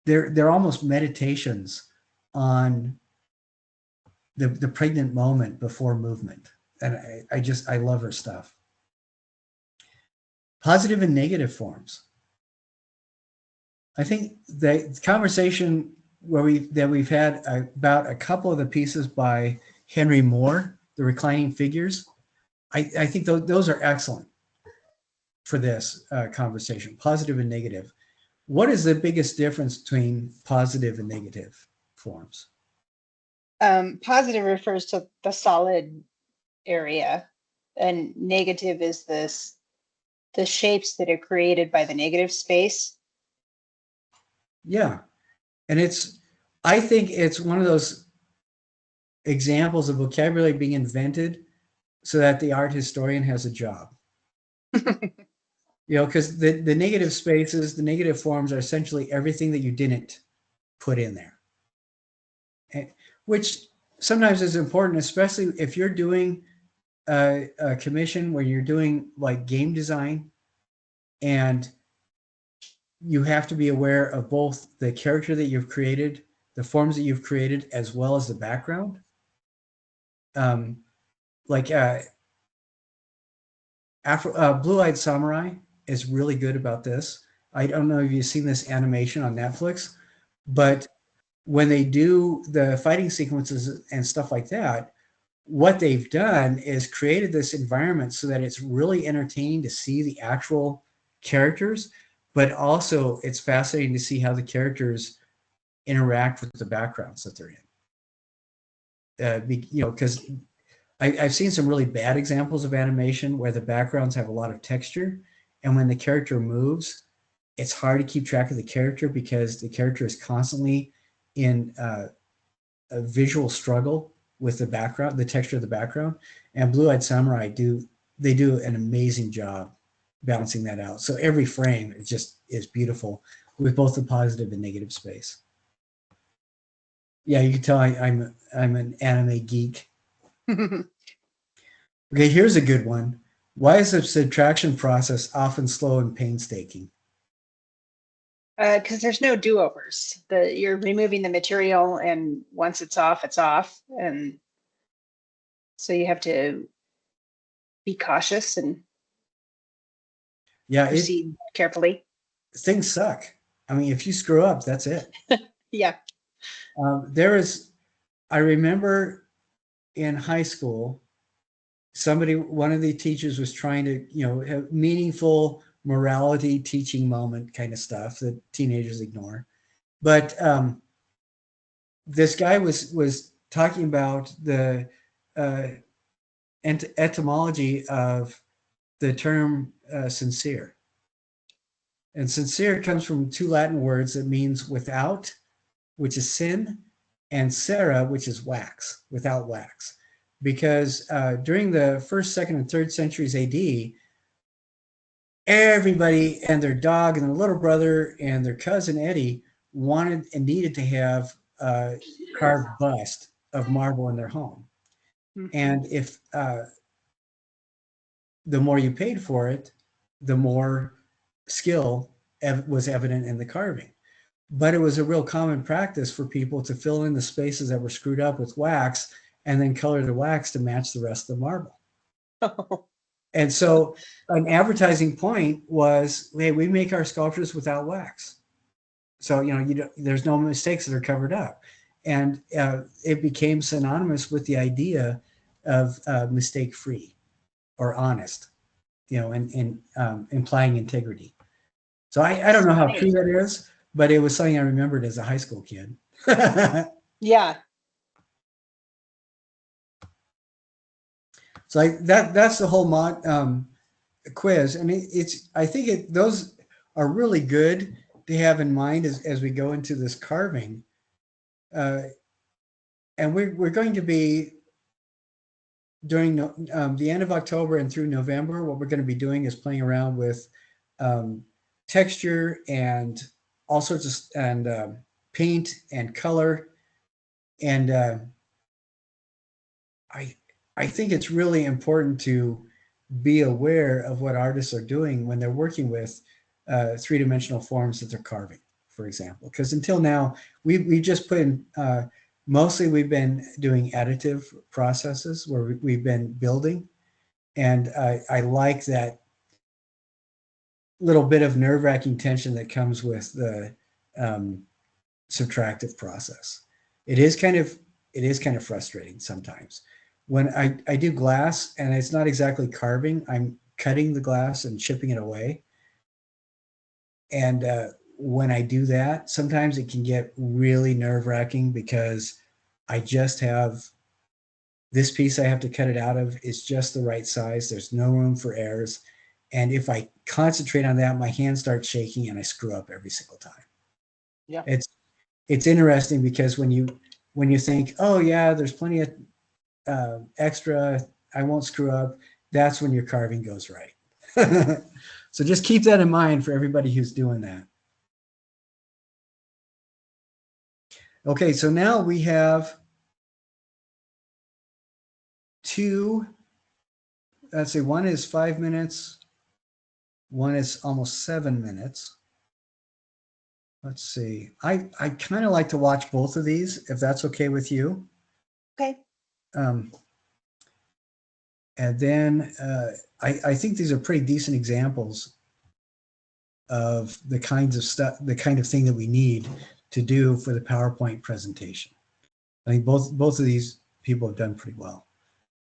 they're almost meditations on the pregnant moment before movement, and I love her stuff. Positive and negative forms. I think the conversation that we've had about a couple of the pieces by Henry Moore, the reclining figures, I think those are excellent for this conversation, positive and negative. What is the biggest difference between positive and negative forms? Positive refers to the solid area, and negative is the shapes that are created by the negative space. Yeah, and I think it's one of those examples of vocabulary being invented so that the art historian has a job. Because the negative spaces, the negative forms are essentially everything that you didn't put in there, which sometimes is important, especially if you're doing a commission where you're doing like game design, and you have to be aware of both the character that you've created, the forms that you've created, as well as the background. Um, like Blue-Eyed Samurai is really good about this. I don't know if you've seen this animation on Netflix, but when they do the fighting sequences and stuff like that, what they've done is created this environment so that it's really entertaining to see the actual characters, but also it's fascinating to see how the characters interact with the backgrounds that they're in. Because I've seen some really bad examples of animation where the backgrounds have a lot of texture, and when the character moves, it's hard to keep track of the character because the character is constantly in a visual struggle with the background, the texture of the background. And Blue-Eyed Samurai do an amazing job balancing that out. So every frame is beautiful with both the positive and negative space. Yeah, you can tell I'm an anime geek. Okay, here's a good one. Why is the subtraction process often slow and painstaking? Because there's no do-overs. You're removing the material, and once it's off, and so you have to be cautious and Yeah, proceed carefully. things suck. I mean, if you screw up, that's it. Yeah. I remember in high school, one of the teachers was trying to, have meaningful morality teaching moment kind of stuff that teenagers ignore. But this guy was talking about the uh, etymology of the term sincere. And sincere comes from two Latin words that means without, which is sin, and cera, which is wax, without wax. Because during the first, second, and third centuries AD, everybody and their dog and their little brother and their cousin Eddie wanted and needed to have a carved bust of marble in their home. Mhm. And if the more you paid for it, the more skill was evident in the carving. But it was a real common practice for people to fill in the spaces that were screwed up with wax and then color the wax to match the rest of the marble. And so an advertising point was, hey, we make our sculptures without wax. So, there's no mistakes that are covered up. And it became synonymous with the idea of mistake free. or honest, you know, and implying integrity. So I don't That's know how true funny. that is, but it was something I remembered as a high school kid. Yeah. So that's the whole quiz, and it's I think those are really good to have in mind as we go into this carving, uh, and we're going to be during the end of October and through November. What we're going to be doing is playing around with um, texture and all sorts of paint and color, and I I think it's really important to be aware of what artists are doing when they're working with three-dimensional forms that they're carving, for example. Because until now, we just put in mostly we've been doing additive processes where we've been building, and I like that little bit of nerve-wracking tension that comes with the um, subtractive process. It is kind of it is kind of frustrating sometimes when I do glass and it's not exactly carving. I'm cutting the glass and chipping it away. And when I do that, sometimes it can get really nerve wracking because I just have this piece I have to cut it out of is just the right size. There's no room for errors. And if I concentrate on that, my hand starts shaking and I screw up every single time. Yeah. It's it's interesting because when you think, oh yeah, there's plenty of extra, I won't screw up. That's when your carving goes right. So just keep that in mind for everybody who's doing that. Okay, so now we have two. Let's see, one is 5 minutes, one is almost 7 minutes. Let's see. I kind of like to watch both of these, if that's okay with you. Okay. Um, and then I think these are pretty decent examples of the kinds of stuff, the kind of thing that we need to do for the PowerPoint presentation. I think both of these people have done pretty well.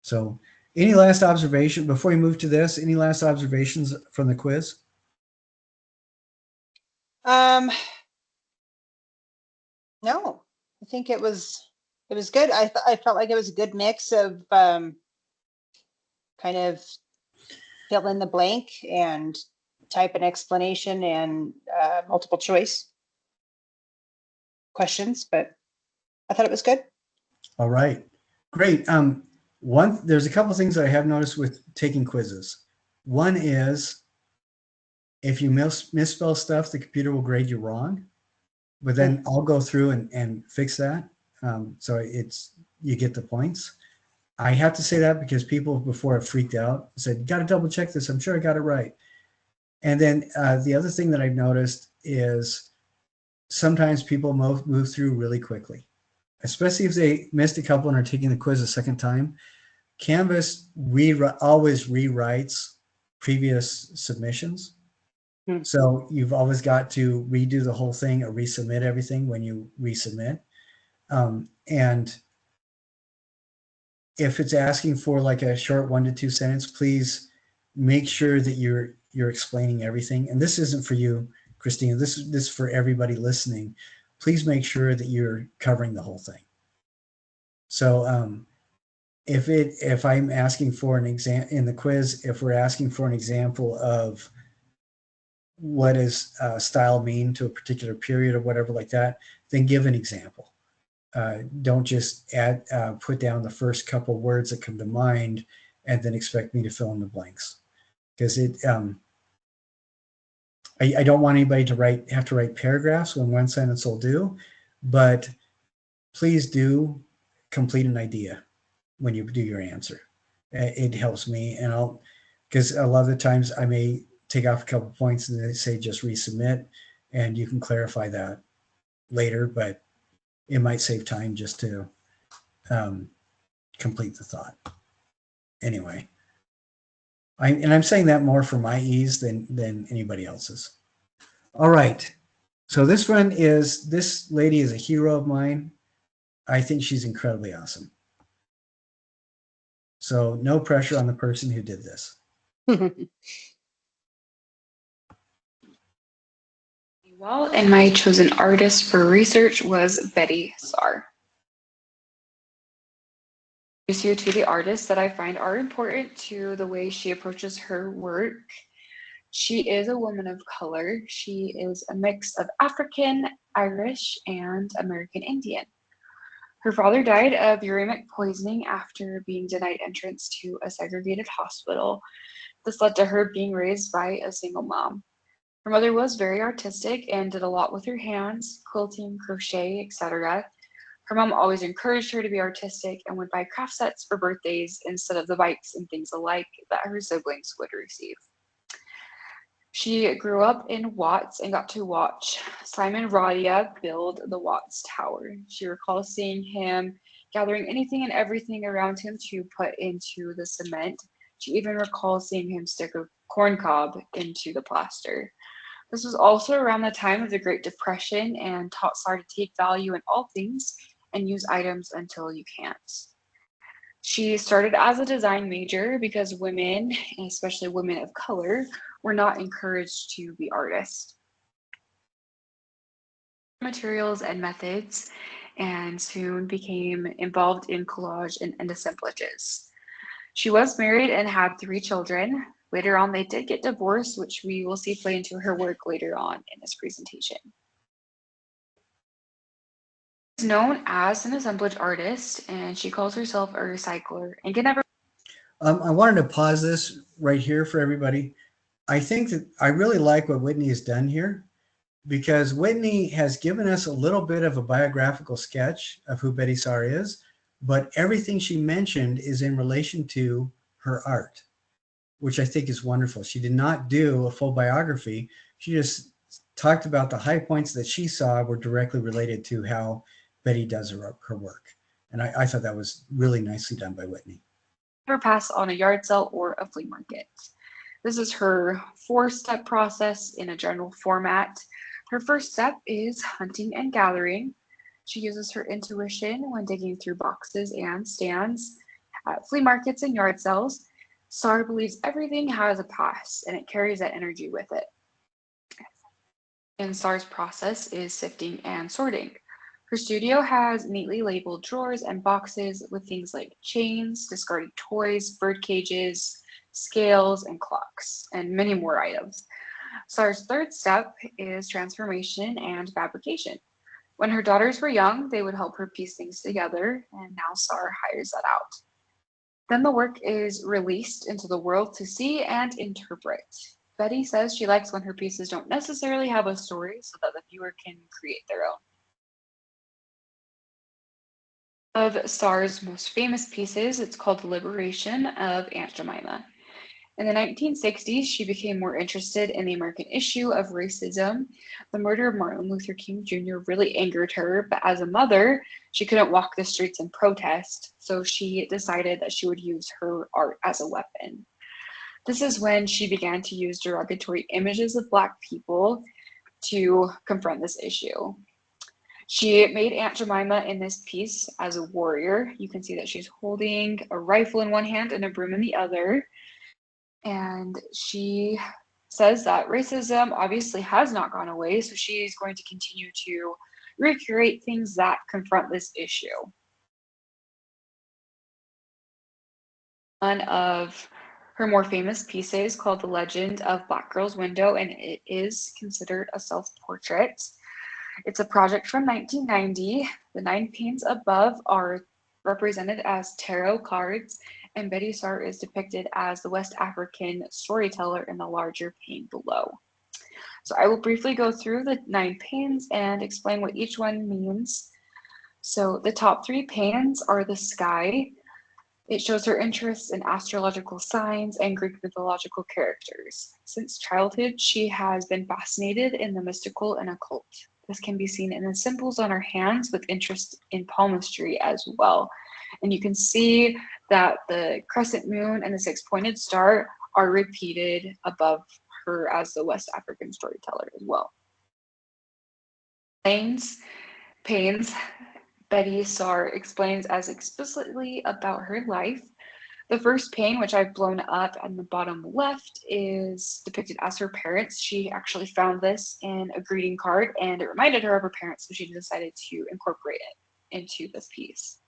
So, any last observation before we move to this? Any last observations from the quiz? Um, no, I think it was good. I felt like it was a good mix of kind of fill in the blank and type an explanation and multiple choice questions, but I thought it was good. All right, great. There's a couple things that I have noticed with taking quizzes. One is if you misspell stuff, the computer will grade you wrong. But Hmm. then I'll go through and fix that. So you get the points. I have to say that because people before have freaked out, said, "Got to double check this. I'm sure I got it right." And then the other thing that I've noticed is sometimes people move through really quickly, especially if they missed a couple and are taking the quiz a second time. Canvas always rewrites previous submissions. Hmm. So you've always got to redo the whole thing or resubmit everything when you resubmit. And if it's asking for like a short 1 to 2 sentence, please make sure that you're explaining everything. And this isn't for you, Christina. This is for everybody listening. Please make sure that you're covering the whole thing. So if I'm asking for an exam in the quiz, if we're asking for an example of what does style mean to a particular period or whatever like that, then give an example. Don't just put down the first couple words that come to mind and then expect me to fill in the blanks, because I don't want anybody to have to write paragraphs when one sentence will do, but please do complete an idea when you do your answer. It helps me, and because a lot of the times I may take off a couple points and they say just resubmit, and you can clarify that later, but it might save time just to um, complete the thought. Anyway, I'm saying that more for my ease than anybody else's. All right. So this lady is a hero of mine. I think she's incredibly awesome. So no pressure on the person who did this. Well, and my chosen artist for research was Betty Saar. Introduce you to the artists that I find are important to the way she approaches her work. She is a woman of color. She is a mix of African, Irish, and American Indian. Her father died of uremic poisoning after being denied entrance to a segregated hospital. This led to her being raised by a single mom. Her mother was very artistic and did a lot with her hands, quilting, crochet, etc. Her mom always encouraged her to be artistic and would buy craft sets for birthdays instead of the bikes and things alike that her siblings would receive. She grew up in Watts and got to watch Simon Radia build the Watts Tower. She recalls seeing him gathering anything and everything around him to put into the cement. She even recalls seeing him stick a corn cob into the plaster. This was also around the time of the Great Depression and taught Sar to take value in all things and use items until you can't. She started as a design major because women, and especially women of color, were not encouraged to be artists. Materials and methods, and soon became involved in collage and assemblages. She was married and had 3 children. Later on, they did get divorced, which we will see play into her work later on in this presentation. She's known as an assemblage artist, and she calls herself a recycler and can never. I wanted to pause this right here for everybody. I think that I really like what Whitney has done here because Whitney has given us a little bit of a biographical sketch of who Betty Saar is, but everything she mentioned is in relation to her art, which I think is wonderful. She did not do a full biography. She just talked about the high points that she saw were directly related to how Betty does her work. And I thought that was really nicely done by Whitney. Pass on a yard sale or a flea market. This is her 4-step process in a general format. Her first step is hunting and gathering. She uses her intuition when digging through boxes and stands. At flea markets and yard sales, Sar believes everything has a past and it carries that energy with it. And Sar's process is sifting and sorting. Her studio has neatly labeled drawers and boxes with things like chains, discarded toys, bird cages, scales, and clocks, and many more items. Sar's third step is transformation and fabrication. When her daughters were young, they would help her piece things together, and now Sar hires that out. Then the work is released into the world to see and interpret. Betty says she likes when her pieces don't necessarily have a story so that the viewer can create their own. Of Sar's most famous pieces, it's called The Liberation of Aunt Jemima. In the 1960s, she became more interested in the American issue of racism. The murder of Martin Luther King Jr. really angered her, but as a mother, she couldn't walk the streets and protest, so she decided that she would use her art as a weapon. This is when she began to use derogatory images of Black people to confront this issue. She made Aunt Jemima in this piece as a warrior. You can see that she's holding a rifle in one hand and a broom in the other. And she says that racism obviously has not gone away, so she's going to continue to recreate things that confront this issue. One of her more famous pieces called The Legend of Black Girl's Window, and it is considered a self-portrait. It's a project from 1990. The 9 panes above are represented as tarot cards, and Betty Saar is depicted as the West African storyteller in the larger pane below. So I will briefly go through the 9 panes and explain what each one means. So the top 3 panes are the sky. It shows her interest in astrological signs and Greek mythological characters. Since childhood, she has been fascinated in the mystical and occult. This can be seen in the symbols on her hands with interest in palmistry as well. And you can see that the crescent moon and the 6-pointed star are repeated above her as the West African storyteller as well. Pains, Betty Saar explains as explicitly about her life. The first pane, which I've blown up on the bottom left, is depicted as her parents. She actually found this in a greeting card and it reminded her of her parents, so she decided to incorporate it into this piece.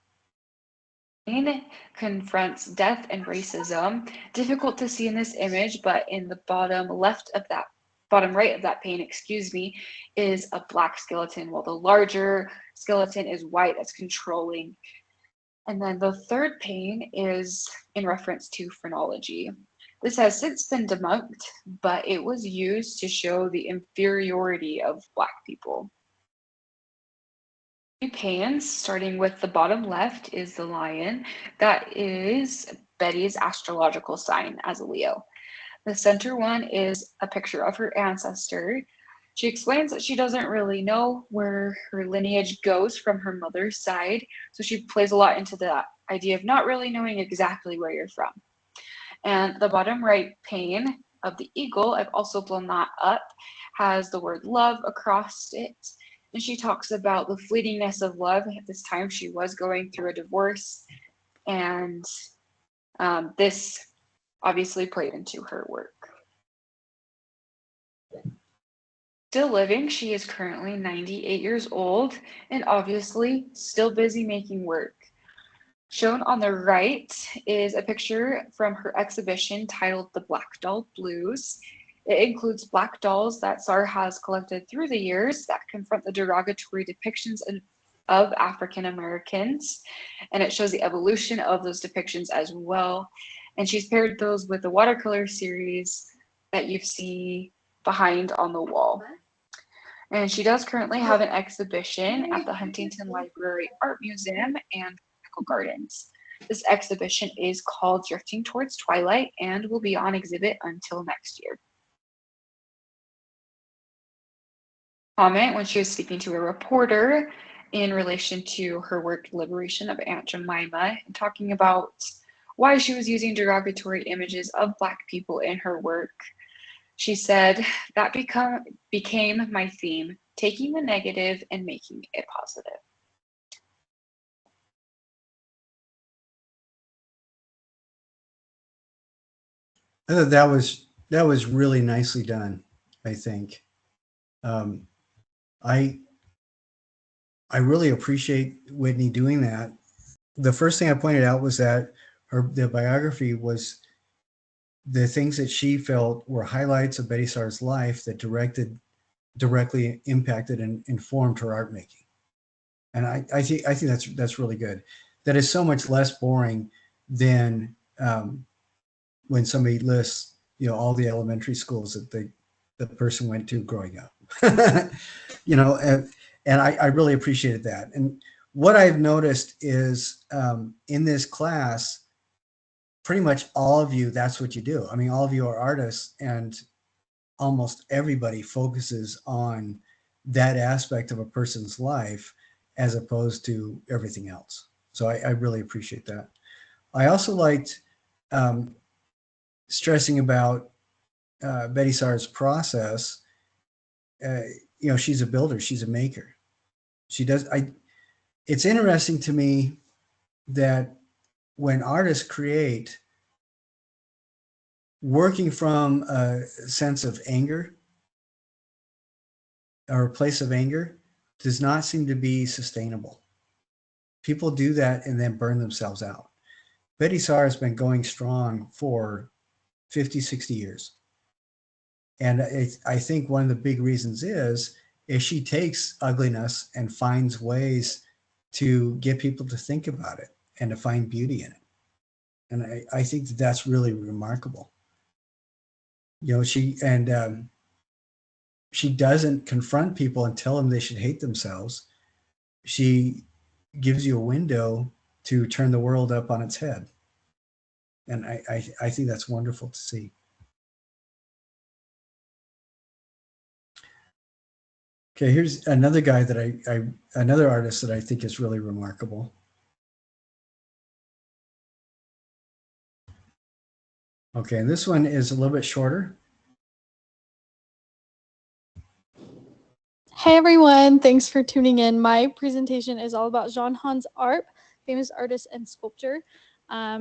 Pane confronts death and racism. Difficult to see in this image, but in the bottom right of that pane, excuse me, is a black skeleton, while the larger skeleton is white that's controlling. And then the third pane is in reference to phrenology. This has since been debunked, but it was used to show the inferiority of Black people. Panes, starting with the bottom left, is the lion. That is Betty's astrological sign as a Leo. The center one is a picture of her ancestor. She explains that she doesn't really know where her lineage goes from her mother's side, so she plays a lot into the idea of not really knowing exactly where you're from. And the bottom right pane of the eagle, I've also blown that up, has the word love across it. And she talks about the fleetingness of love. At this time, she was going through a divorce, and this obviously played into her work. Still living, she is currently 98 years old and obviously still busy making work. Shown on the right is a picture from her exhibition titled The Black Doll Blues. It includes black dolls that SAR has collected through the years that confront the derogatory depictions of African Americans, and it shows the evolution of those depictions as well. And she's paired those with the watercolor series that you see behind on the wall. And she does currently have an exhibition at the Huntington Library Art Museum and Botanical Gardens. This exhibition is called Drifting Towards Twilight and will be on exhibit until next year. Comment when she was speaking to a reporter in relation to her work Liberation of Aunt Jemima, and talking about why she was using derogatory images of Black people in her work. She said, that became my theme, taking the negative and making it positive. I thought that was really nicely done, I think. I really appreciate Whitney doing that. The first thing I pointed out was that the biography was the things that she felt were highlights of Betty Saar's life that directly impacted and informed her art making. And I think that's really good. That is so much less boring than when somebody lists, all the elementary schools that the person went to growing up. And I really appreciated that. And what I've noticed is in this class, pretty much all of you, that's what you do. I mean, all of you are artists, and almost everybody focuses on that aspect of a person's life as opposed to everything else. So I really appreciate that. I also liked stressing about Betty Saar's process. She's a builder, she's a maker. It's interesting to me that when artists create, working from a sense of anger or a place of anger does not seem to be sustainable. People do that and then burn themselves out. Betty Saar has been going strong for 50, 60 years. And I think one of the big reasons is she takes ugliness and finds ways to get people to think about it and to find beauty in it. And I think that's really remarkable. She doesn't confront people and tell them they should hate themselves. She gives you a window to turn the world up on its head. And I think that's wonderful to see. Okay, here's another guy that another artist that I think is really remarkable. Okay, and this one is a little bit shorter. Hey everyone, thanks for tuning in. My presentation is all about Jean Hans Arp, famous artist and sculptor.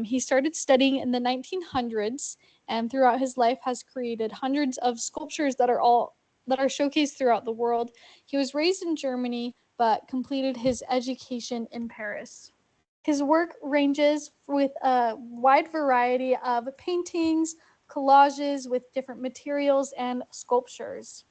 He started studying in the 1900s, and throughout his life has created hundreds of sculptures that are showcased throughout the world. He was raised in Germany, but completed his education in Paris. His work ranges with a wide variety of paintings, collages with different materials, and sculptures.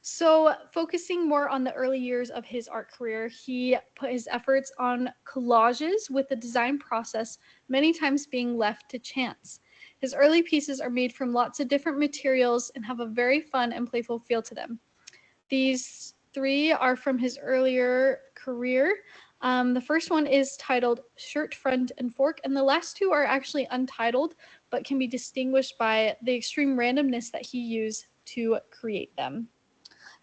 So, focusing more on the early years of his art career, he put his efforts on collages with the design process many times being left to chance. His early pieces are made from lots of different materials and have a very fun and playful feel to them. These three are from his earlier career. The first one is titled Shirt, Front, and Fork, and the last two are actually untitled, but can be distinguished by the extreme randomness that he used to create them.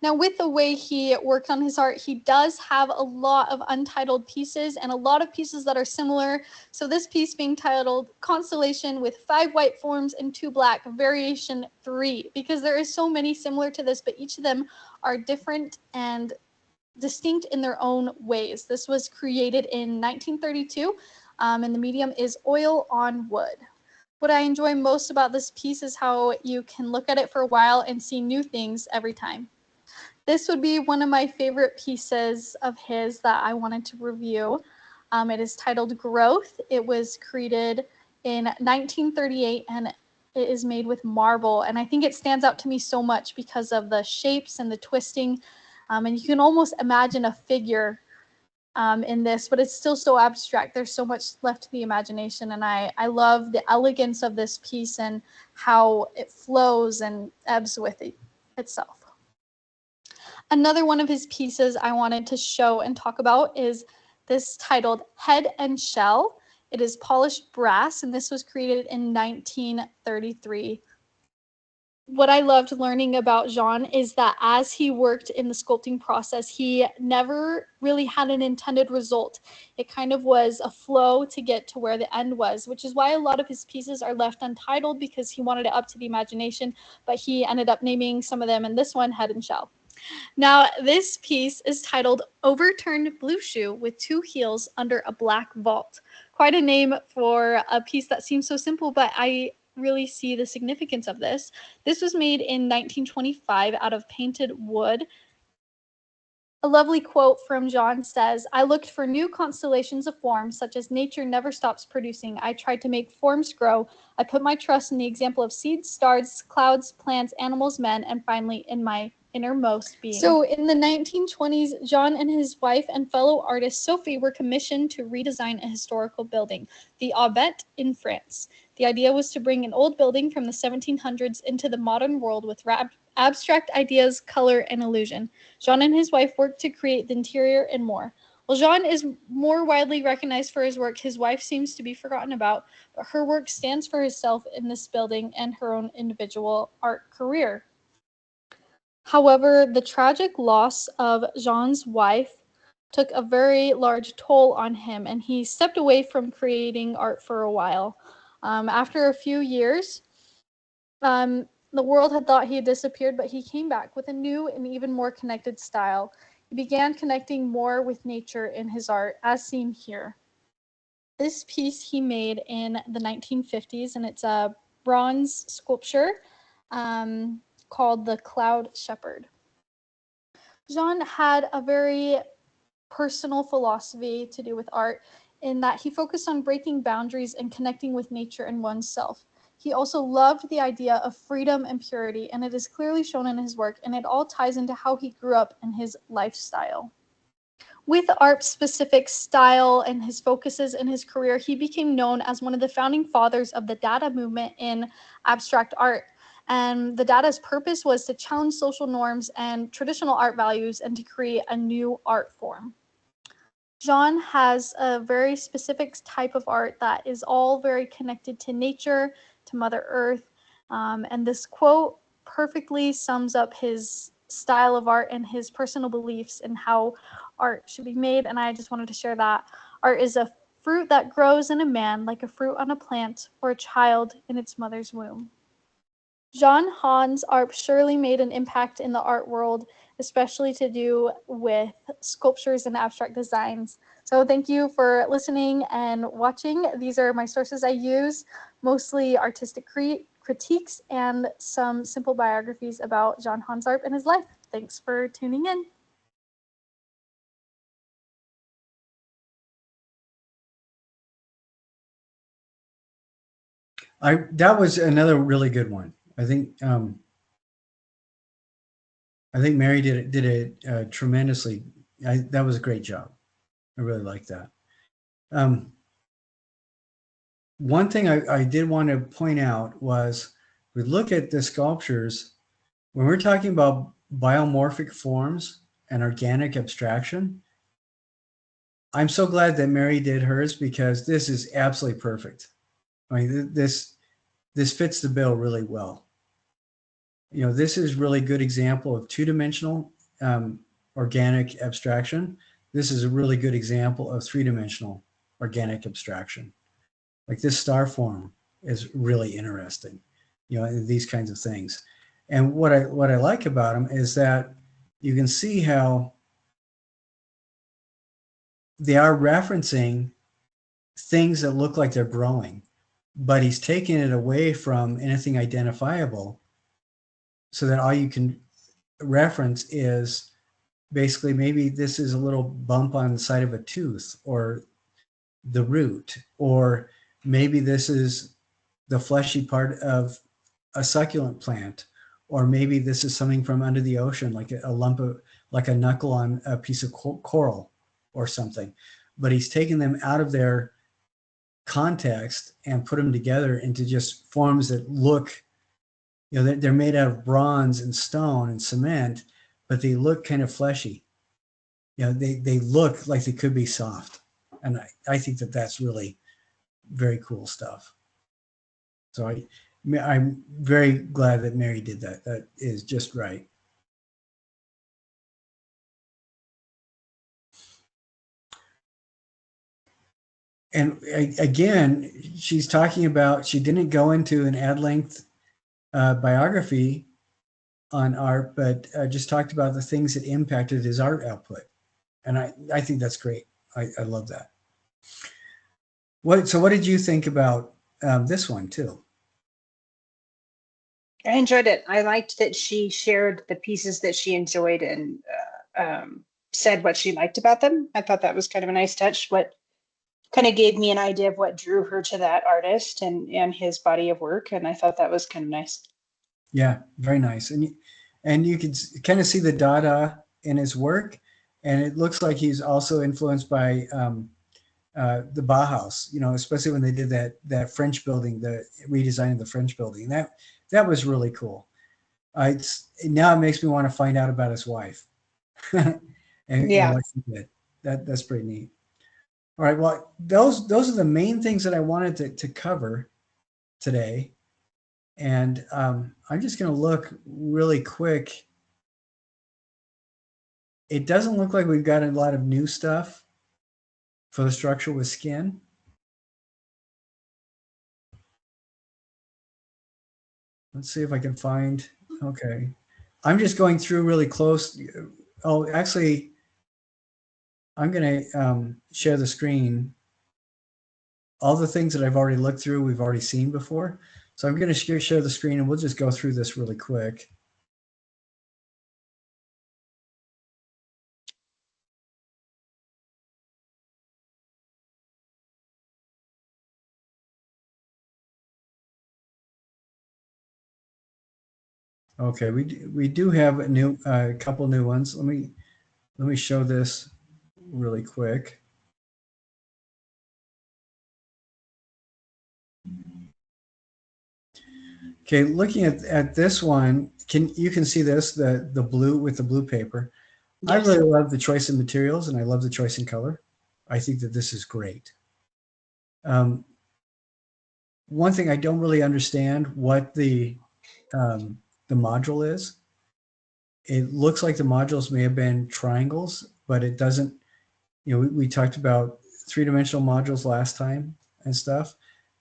Now, with the way he worked on his art, he does have a lot of untitled pieces and a lot of pieces that are similar. So this piece being titled Constellation with 5 white forms and 2 black, variation 3, because there is so many similar to this, but each of them are different and distinct in their own ways. This was created in 1932, and the medium is oil on wood. What I enjoy most about this piece is how you can look at it for a while and see new things every time. This would be one of my favorite pieces of his that I wanted to review. It is titled Growth. It was created in 1938 and it is made with marble. And I think it stands out to me so much because of the shapes and the twisting. And you can almost imagine a figure in this, but it's still so abstract. There's so much left to the imagination. And I love the elegance of this piece and how it flows and ebbs with itself. Another one of his pieces I wanted to show and talk about is this titled Head and Shell. It is polished brass, and this was created in 1933. What I loved learning about Jean is that as he worked in the sculpting process, he never really had an intended result. It kind of was a flow to get to where the end was, which is why a lot of his pieces are left untitled because he wanted it up to the imagination, but he ended up naming some of them, and this one, Head and Shell. Now, this piece is titled Overturned Blue Shoe with 2 Heels Under a Black Vault. Quite a name for a piece that seems so simple, but I really see the significance of this. This was made in 1925 out of painted wood. A lovely quote from John says, I looked for new constellations of forms, such as nature never stops producing. I tried to make forms grow. I put my trust in the example of seeds, stars, clouds, plants, animals, men, and finally in my innermost being. So in the 1920s, John and his wife and fellow artist Sophie were commissioned to redesign a historical building, the Aubette in France. The idea was to bring an old building from the 1700s into the modern world with abstract ideas, color, and illusion. Jean and his wife worked to create the interior and more. While Jean is more widely recognized for his work, his wife seems to be forgotten about, but her work stands for herself in this building and her own individual art career. However, the tragic loss of Jean's wife took a very large toll on him, and he stepped away from creating art for a while. After a few years, the world had thought he had disappeared, but he came back with a new and even more connected style. He began connecting more with nature in his art, as seen here. This piece he made in the 1950s, and it's a bronze sculpture called the Cloud Shepherd. Jean had a very personal philosophy to do with art in that he focused on breaking boundaries and connecting with nature and oneself. He also loved the idea of freedom and purity, and it is clearly shown in his work, and it all ties into how he grew up and his lifestyle. With art specific style and his focuses in his career, he became known as one of the founding fathers of the Dada movement in abstract art. And the Dada's purpose was to challenge social norms and traditional art values and to create a new art form. Jean has a very specific type of art that is all very connected to nature, to Mother Earth. And this quote perfectly sums up his style of art and his personal beliefs and how art should be made. And I just wanted to share that art is a fruit that grows in a man like a fruit on a plant or a child in its mother's womb. John Hahn's art surely made an impact in the art world, especially to do with sculptures and abstract designs. So thank you for listening and watching. These are my sources I use, mostly artistic critiques and some simple biographies about John Hahn's art and his life. Thanks for tuning in. That was another really good one. I think Mary did it tremendously. That was a great job. I really like that. One thing I did want to point out was we look at the sculptures when we're talking about biomorphic forms and organic abstraction. I'm so glad that Mary did hers because this is absolutely perfect. I mean, this fits the bill really well. You know, this is really good example of two-dimensional organic abstraction. This is a really good example of three-dimensional organic abstraction. Like this star form is really interesting, you know, these kinds of things. And what I like about them is that you can see how they are referencing things that look like they're growing, but he's taking it away from anything identifiable so that all you can reference is basically maybe this is a little bump on the side of a tooth or the root, or maybe this is the fleshy part of a succulent plant, or maybe this is something from under the ocean, like a lump of, like a knuckle on a piece of coral or something. But he's taken them out of their context and put them together into just forms that look, you know, they're made out of bronze and stone and cement, but they look kind of fleshy. You know, they look like they could be soft. And I think that that's really very cool stuff. So I'm very glad that Mary did that. That is just right. And again, she's talking about, she didn't go into an ad-length biography on art, but just talked about the things that impacted his art output. And I think that's great. I love that. So what did you think about this one too? I enjoyed it. I liked that she shared the pieces that she enjoyed and said what she liked about them. I thought that was kind of a nice touch. What kind of gave me an idea of what drew her to that artist and his body of work. And I thought that was kind of nice. Yeah, very nice. And you can kind of see the Dada in his work. And it looks like he's also influenced by the Bauhaus, you know, especially when they did that French building, the redesign of the French building. That was really cool. Now it makes me want to find out about his wife and what she did. That's pretty neat. All right, well, those are the main things that I wanted to cover today. And I'm just going to look really quick. It doesn't look like we've got a lot of new stuff for the structure with skin. Let's see if I can find, okay. I'm just going through really close. Oh, actually, I'm going to share the screen. All the things that I've already looked through, we've already seen before. So I'm going to share the screen and we'll just go through this really quick. Okay, we do have a couple new ones. Let me show this really quick. Okay, looking at this one, you can see this, the blue with the blue paper. Yes. I really love the choice of materials and I love the choice in color. I think that this is great. One thing I don't really understand what the module is. It looks like the modules may have been triangles, but it doesn't, you know, we talked about three-dimensional modules last time and stuff.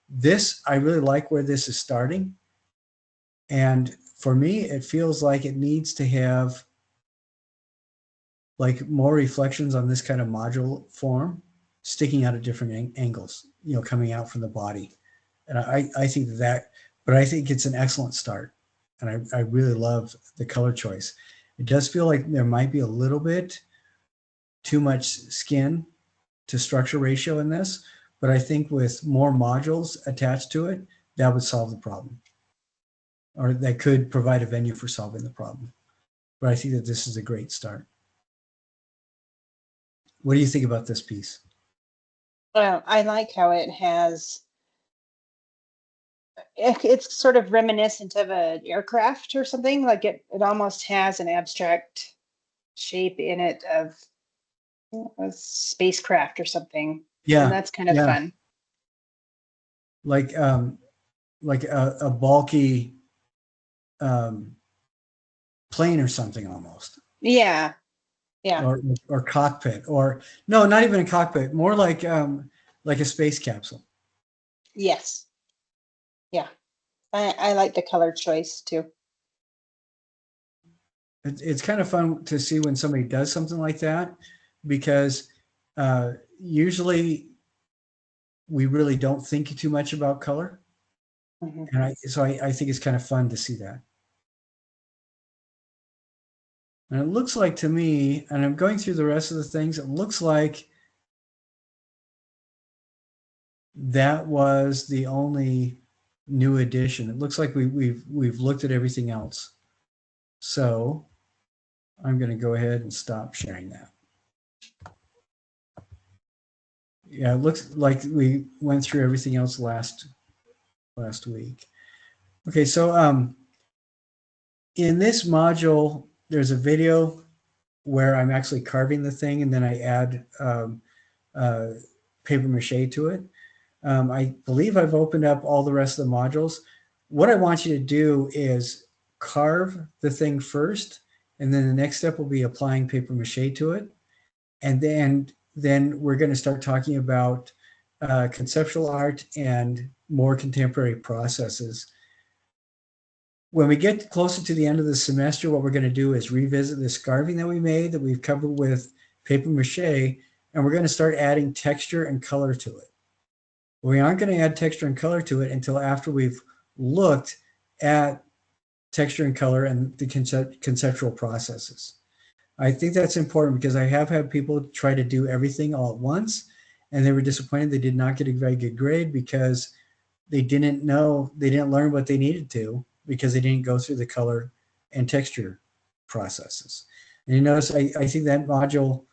This, I really like where this is starting. And for me, it feels like it needs to have like more reflections on this kind of module form, sticking out at different angles, you know, coming out from the body. And I think that, but I think it's an excellent start. And I really love the color choice. It does feel like there might be a little bit too much skin to structure ratio in this, but I think with more modules attached to it, that would solve the problem. Or that could provide a venue for solving the problem. But I think that this is a great start. What do you think about this piece? I like how it has, it's sort of reminiscent of an aircraft or something. Like it almost has an abstract shape in it of a spacecraft or something. Yeah, And that's kind of yeah. fun. Like a bulky plane or something almost. Yeah. Yeah. Or cockpit, or no, not even a cockpit, more like a space capsule. Yes. Yeah. I like the color choice too. It's kind of fun to see when somebody does something like that, because usually we really don't think too much about color. Mm-hmm. And I think it's kind of fun to see that. And it looks like to me, and I'm going through the rest of the things, it looks like that was the only new addition. It looks like we've looked at everything else. So I'm going to go ahead and stop sharing that. Yeah, it looks like we went through everything else last week. Okay, so in this module, there's a video where I'm actually carving the thing, and then I add paper mache to it. I believe I've opened up all the rest of the modules. What I want you to do is carve the thing first, and then the next step will be applying paper mache to it. And then we're going to start talking about conceptual art and more contemporary processes. When we get closer to the end of the semester, what we're going to do is revisit this carving that we made that we've covered with paper mache, and we're going to start adding texture and color to it. We aren't going to add texture and color to it until after we've looked at texture and color and the conceptual processes. I think that's important because I have had people try to do everything all at once, and they were disappointed they did not get a very good grade because they didn't learn what they needed to, because they didn't go through the color and texture processes. And you notice I think that module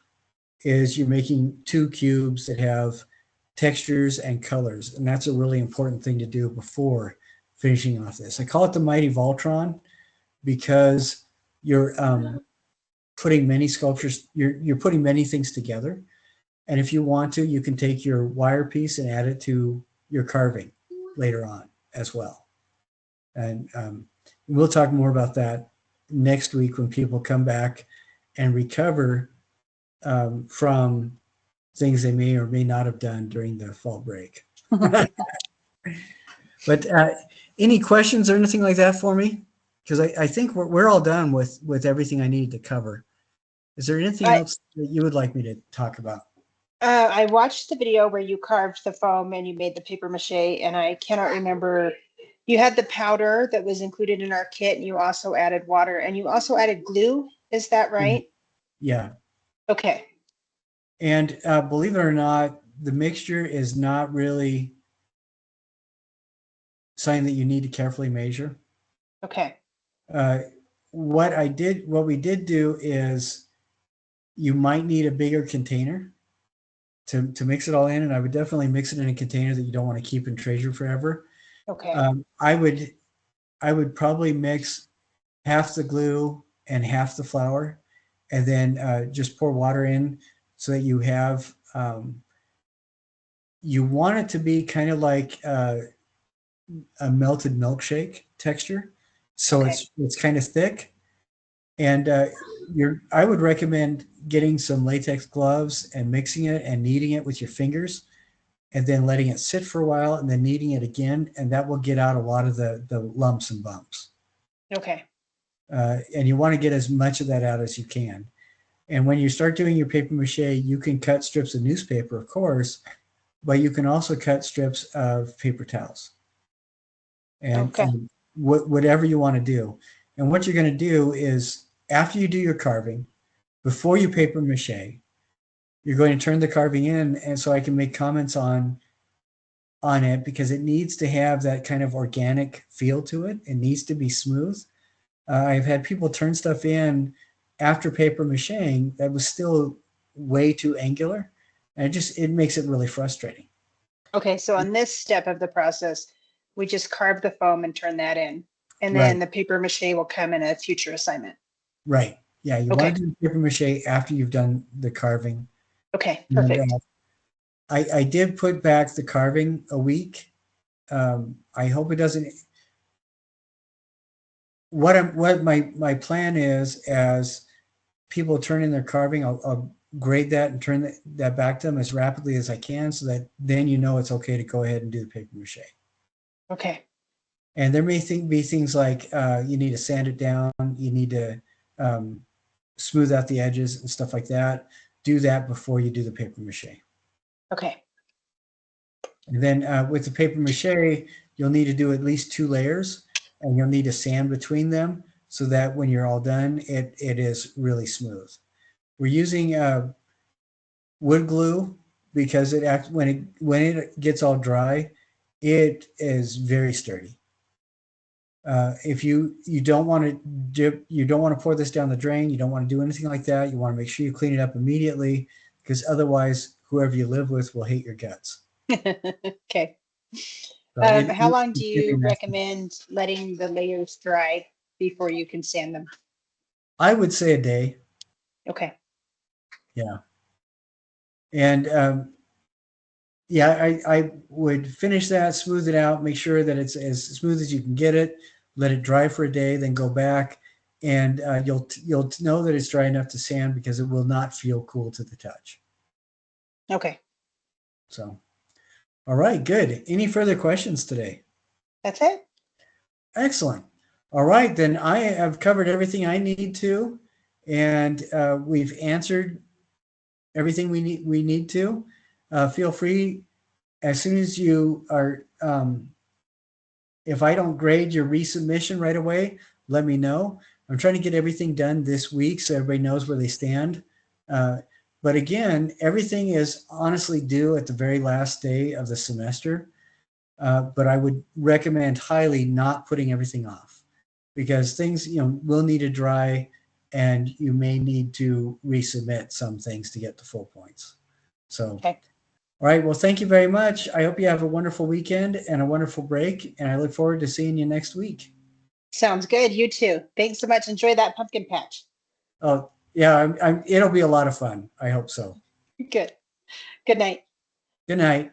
is you're making 2 cubes that have textures and colors, and that's a really important thing to do before finishing off this. I call it the mighty Voltron because you're putting many sculptures, you're putting many things together, and if you want to, you can take your wire piece and add it to your carving later on as well. And we'll talk more about that next week when people come back and recover from things they may or may not have done during the fall break. But any questions or anything like that for me? Because I think we're all done with everything I needed to cover. Is there anything else that you would like me to talk about? I watched the video where you carved the foam and you made the paper mache, and I cannot remember. You had the powder that was included in our kit, and you also added water, and you also added glue. Is that right? Yeah. Okay. And believe it or not, the mixture is not really something that you need to carefully measure. Okay. What we did do is you might need a bigger container to mix it all in, and I would definitely mix it in a container that you don't want to keep and treasure forever. Okay. I would probably mix half the glue and half the flour, and then just pour water in so that you have, you want it to be kind of like a melted milkshake texture. So Okay. it's kind of thick. And I would recommend getting some latex gloves and mixing it and kneading it with your fingers, and then letting it sit for a while and then kneading it again, and that will get out a lot of the lumps and bumps. Okay. And you want to get as much of that out as you can. And when you start doing your paper mache, you can cut strips of newspaper, of course, but you can also cut strips of paper towels Okay. and whatever you want to do. And what you're going to do is after you do your carving, before you paper mache, you're going to turn the carving in, and so I can make comments on it because it needs to have that kind of organic feel to it. It needs to be smooth. I've had people turn stuff in after paper macheing that was still way too angular, and it makes it really frustrating. Okay. So on this step of the process, we just carve the foam and turn that in, and then Right. the paper mache will come in a future assignment. Right. Yeah, you Okay. want to do paper mache after you've done the carving. Okay. And, Perfect. I did put back the carving a week. I hope it doesn't. What my plan is, as people turn in their carving, I'll grade that and turn that back to them as rapidly as I can, so that then you know it's okay to go ahead and do the paper mache. Okay. And there may be things like you need to sand it down, you need to smooth out the edges and stuff like that. Do that before you do the paper mache. Okay. And then with the paper mache, you'll need to do at least 2 layers, and you'll need to sand between them so that when you're all done, it is really smooth. We're using wood glue because when it gets all dry, it is very sturdy. If you don't want to you don't want to pour this down the drain, you don't want to do anything like that. You want to make sure you clean it up immediately, because otherwise, whoever you live with will hate your guts. Okay. So How long do it's very you nasty. recommend letting the layers dry before you can sand them? I would say a day. Okay. Yeah. And yeah, I would finish that, smooth it out, make sure that it's as smooth as you can get it, let it dry for a day, then go back, and you'll know that it's dry enough to sand, because it will not feel cool to the touch. Okay. So, all right, good. Any further questions today? That's it. Excellent. All right, then I have covered everything I need to, and we've answered everything we need to. Feel free, as soon as you are, if I don't grade your resubmission right away, let me know. I'm trying to get everything done this week so everybody knows where they stand. But again, everything is honestly due at the very last day of the semester. But I would recommend highly not putting everything off, because things, will need to dry, and you may need to resubmit some things to get the full points. So, Okay. all right. Well, thank you very much. I hope you have a wonderful weekend and a wonderful break, and I look forward to seeing you next week. Sounds good. You too. Thanks so much. Enjoy that pumpkin patch. Oh, yeah, it'll be a lot of fun. I hope so. Good. Good night. Good night.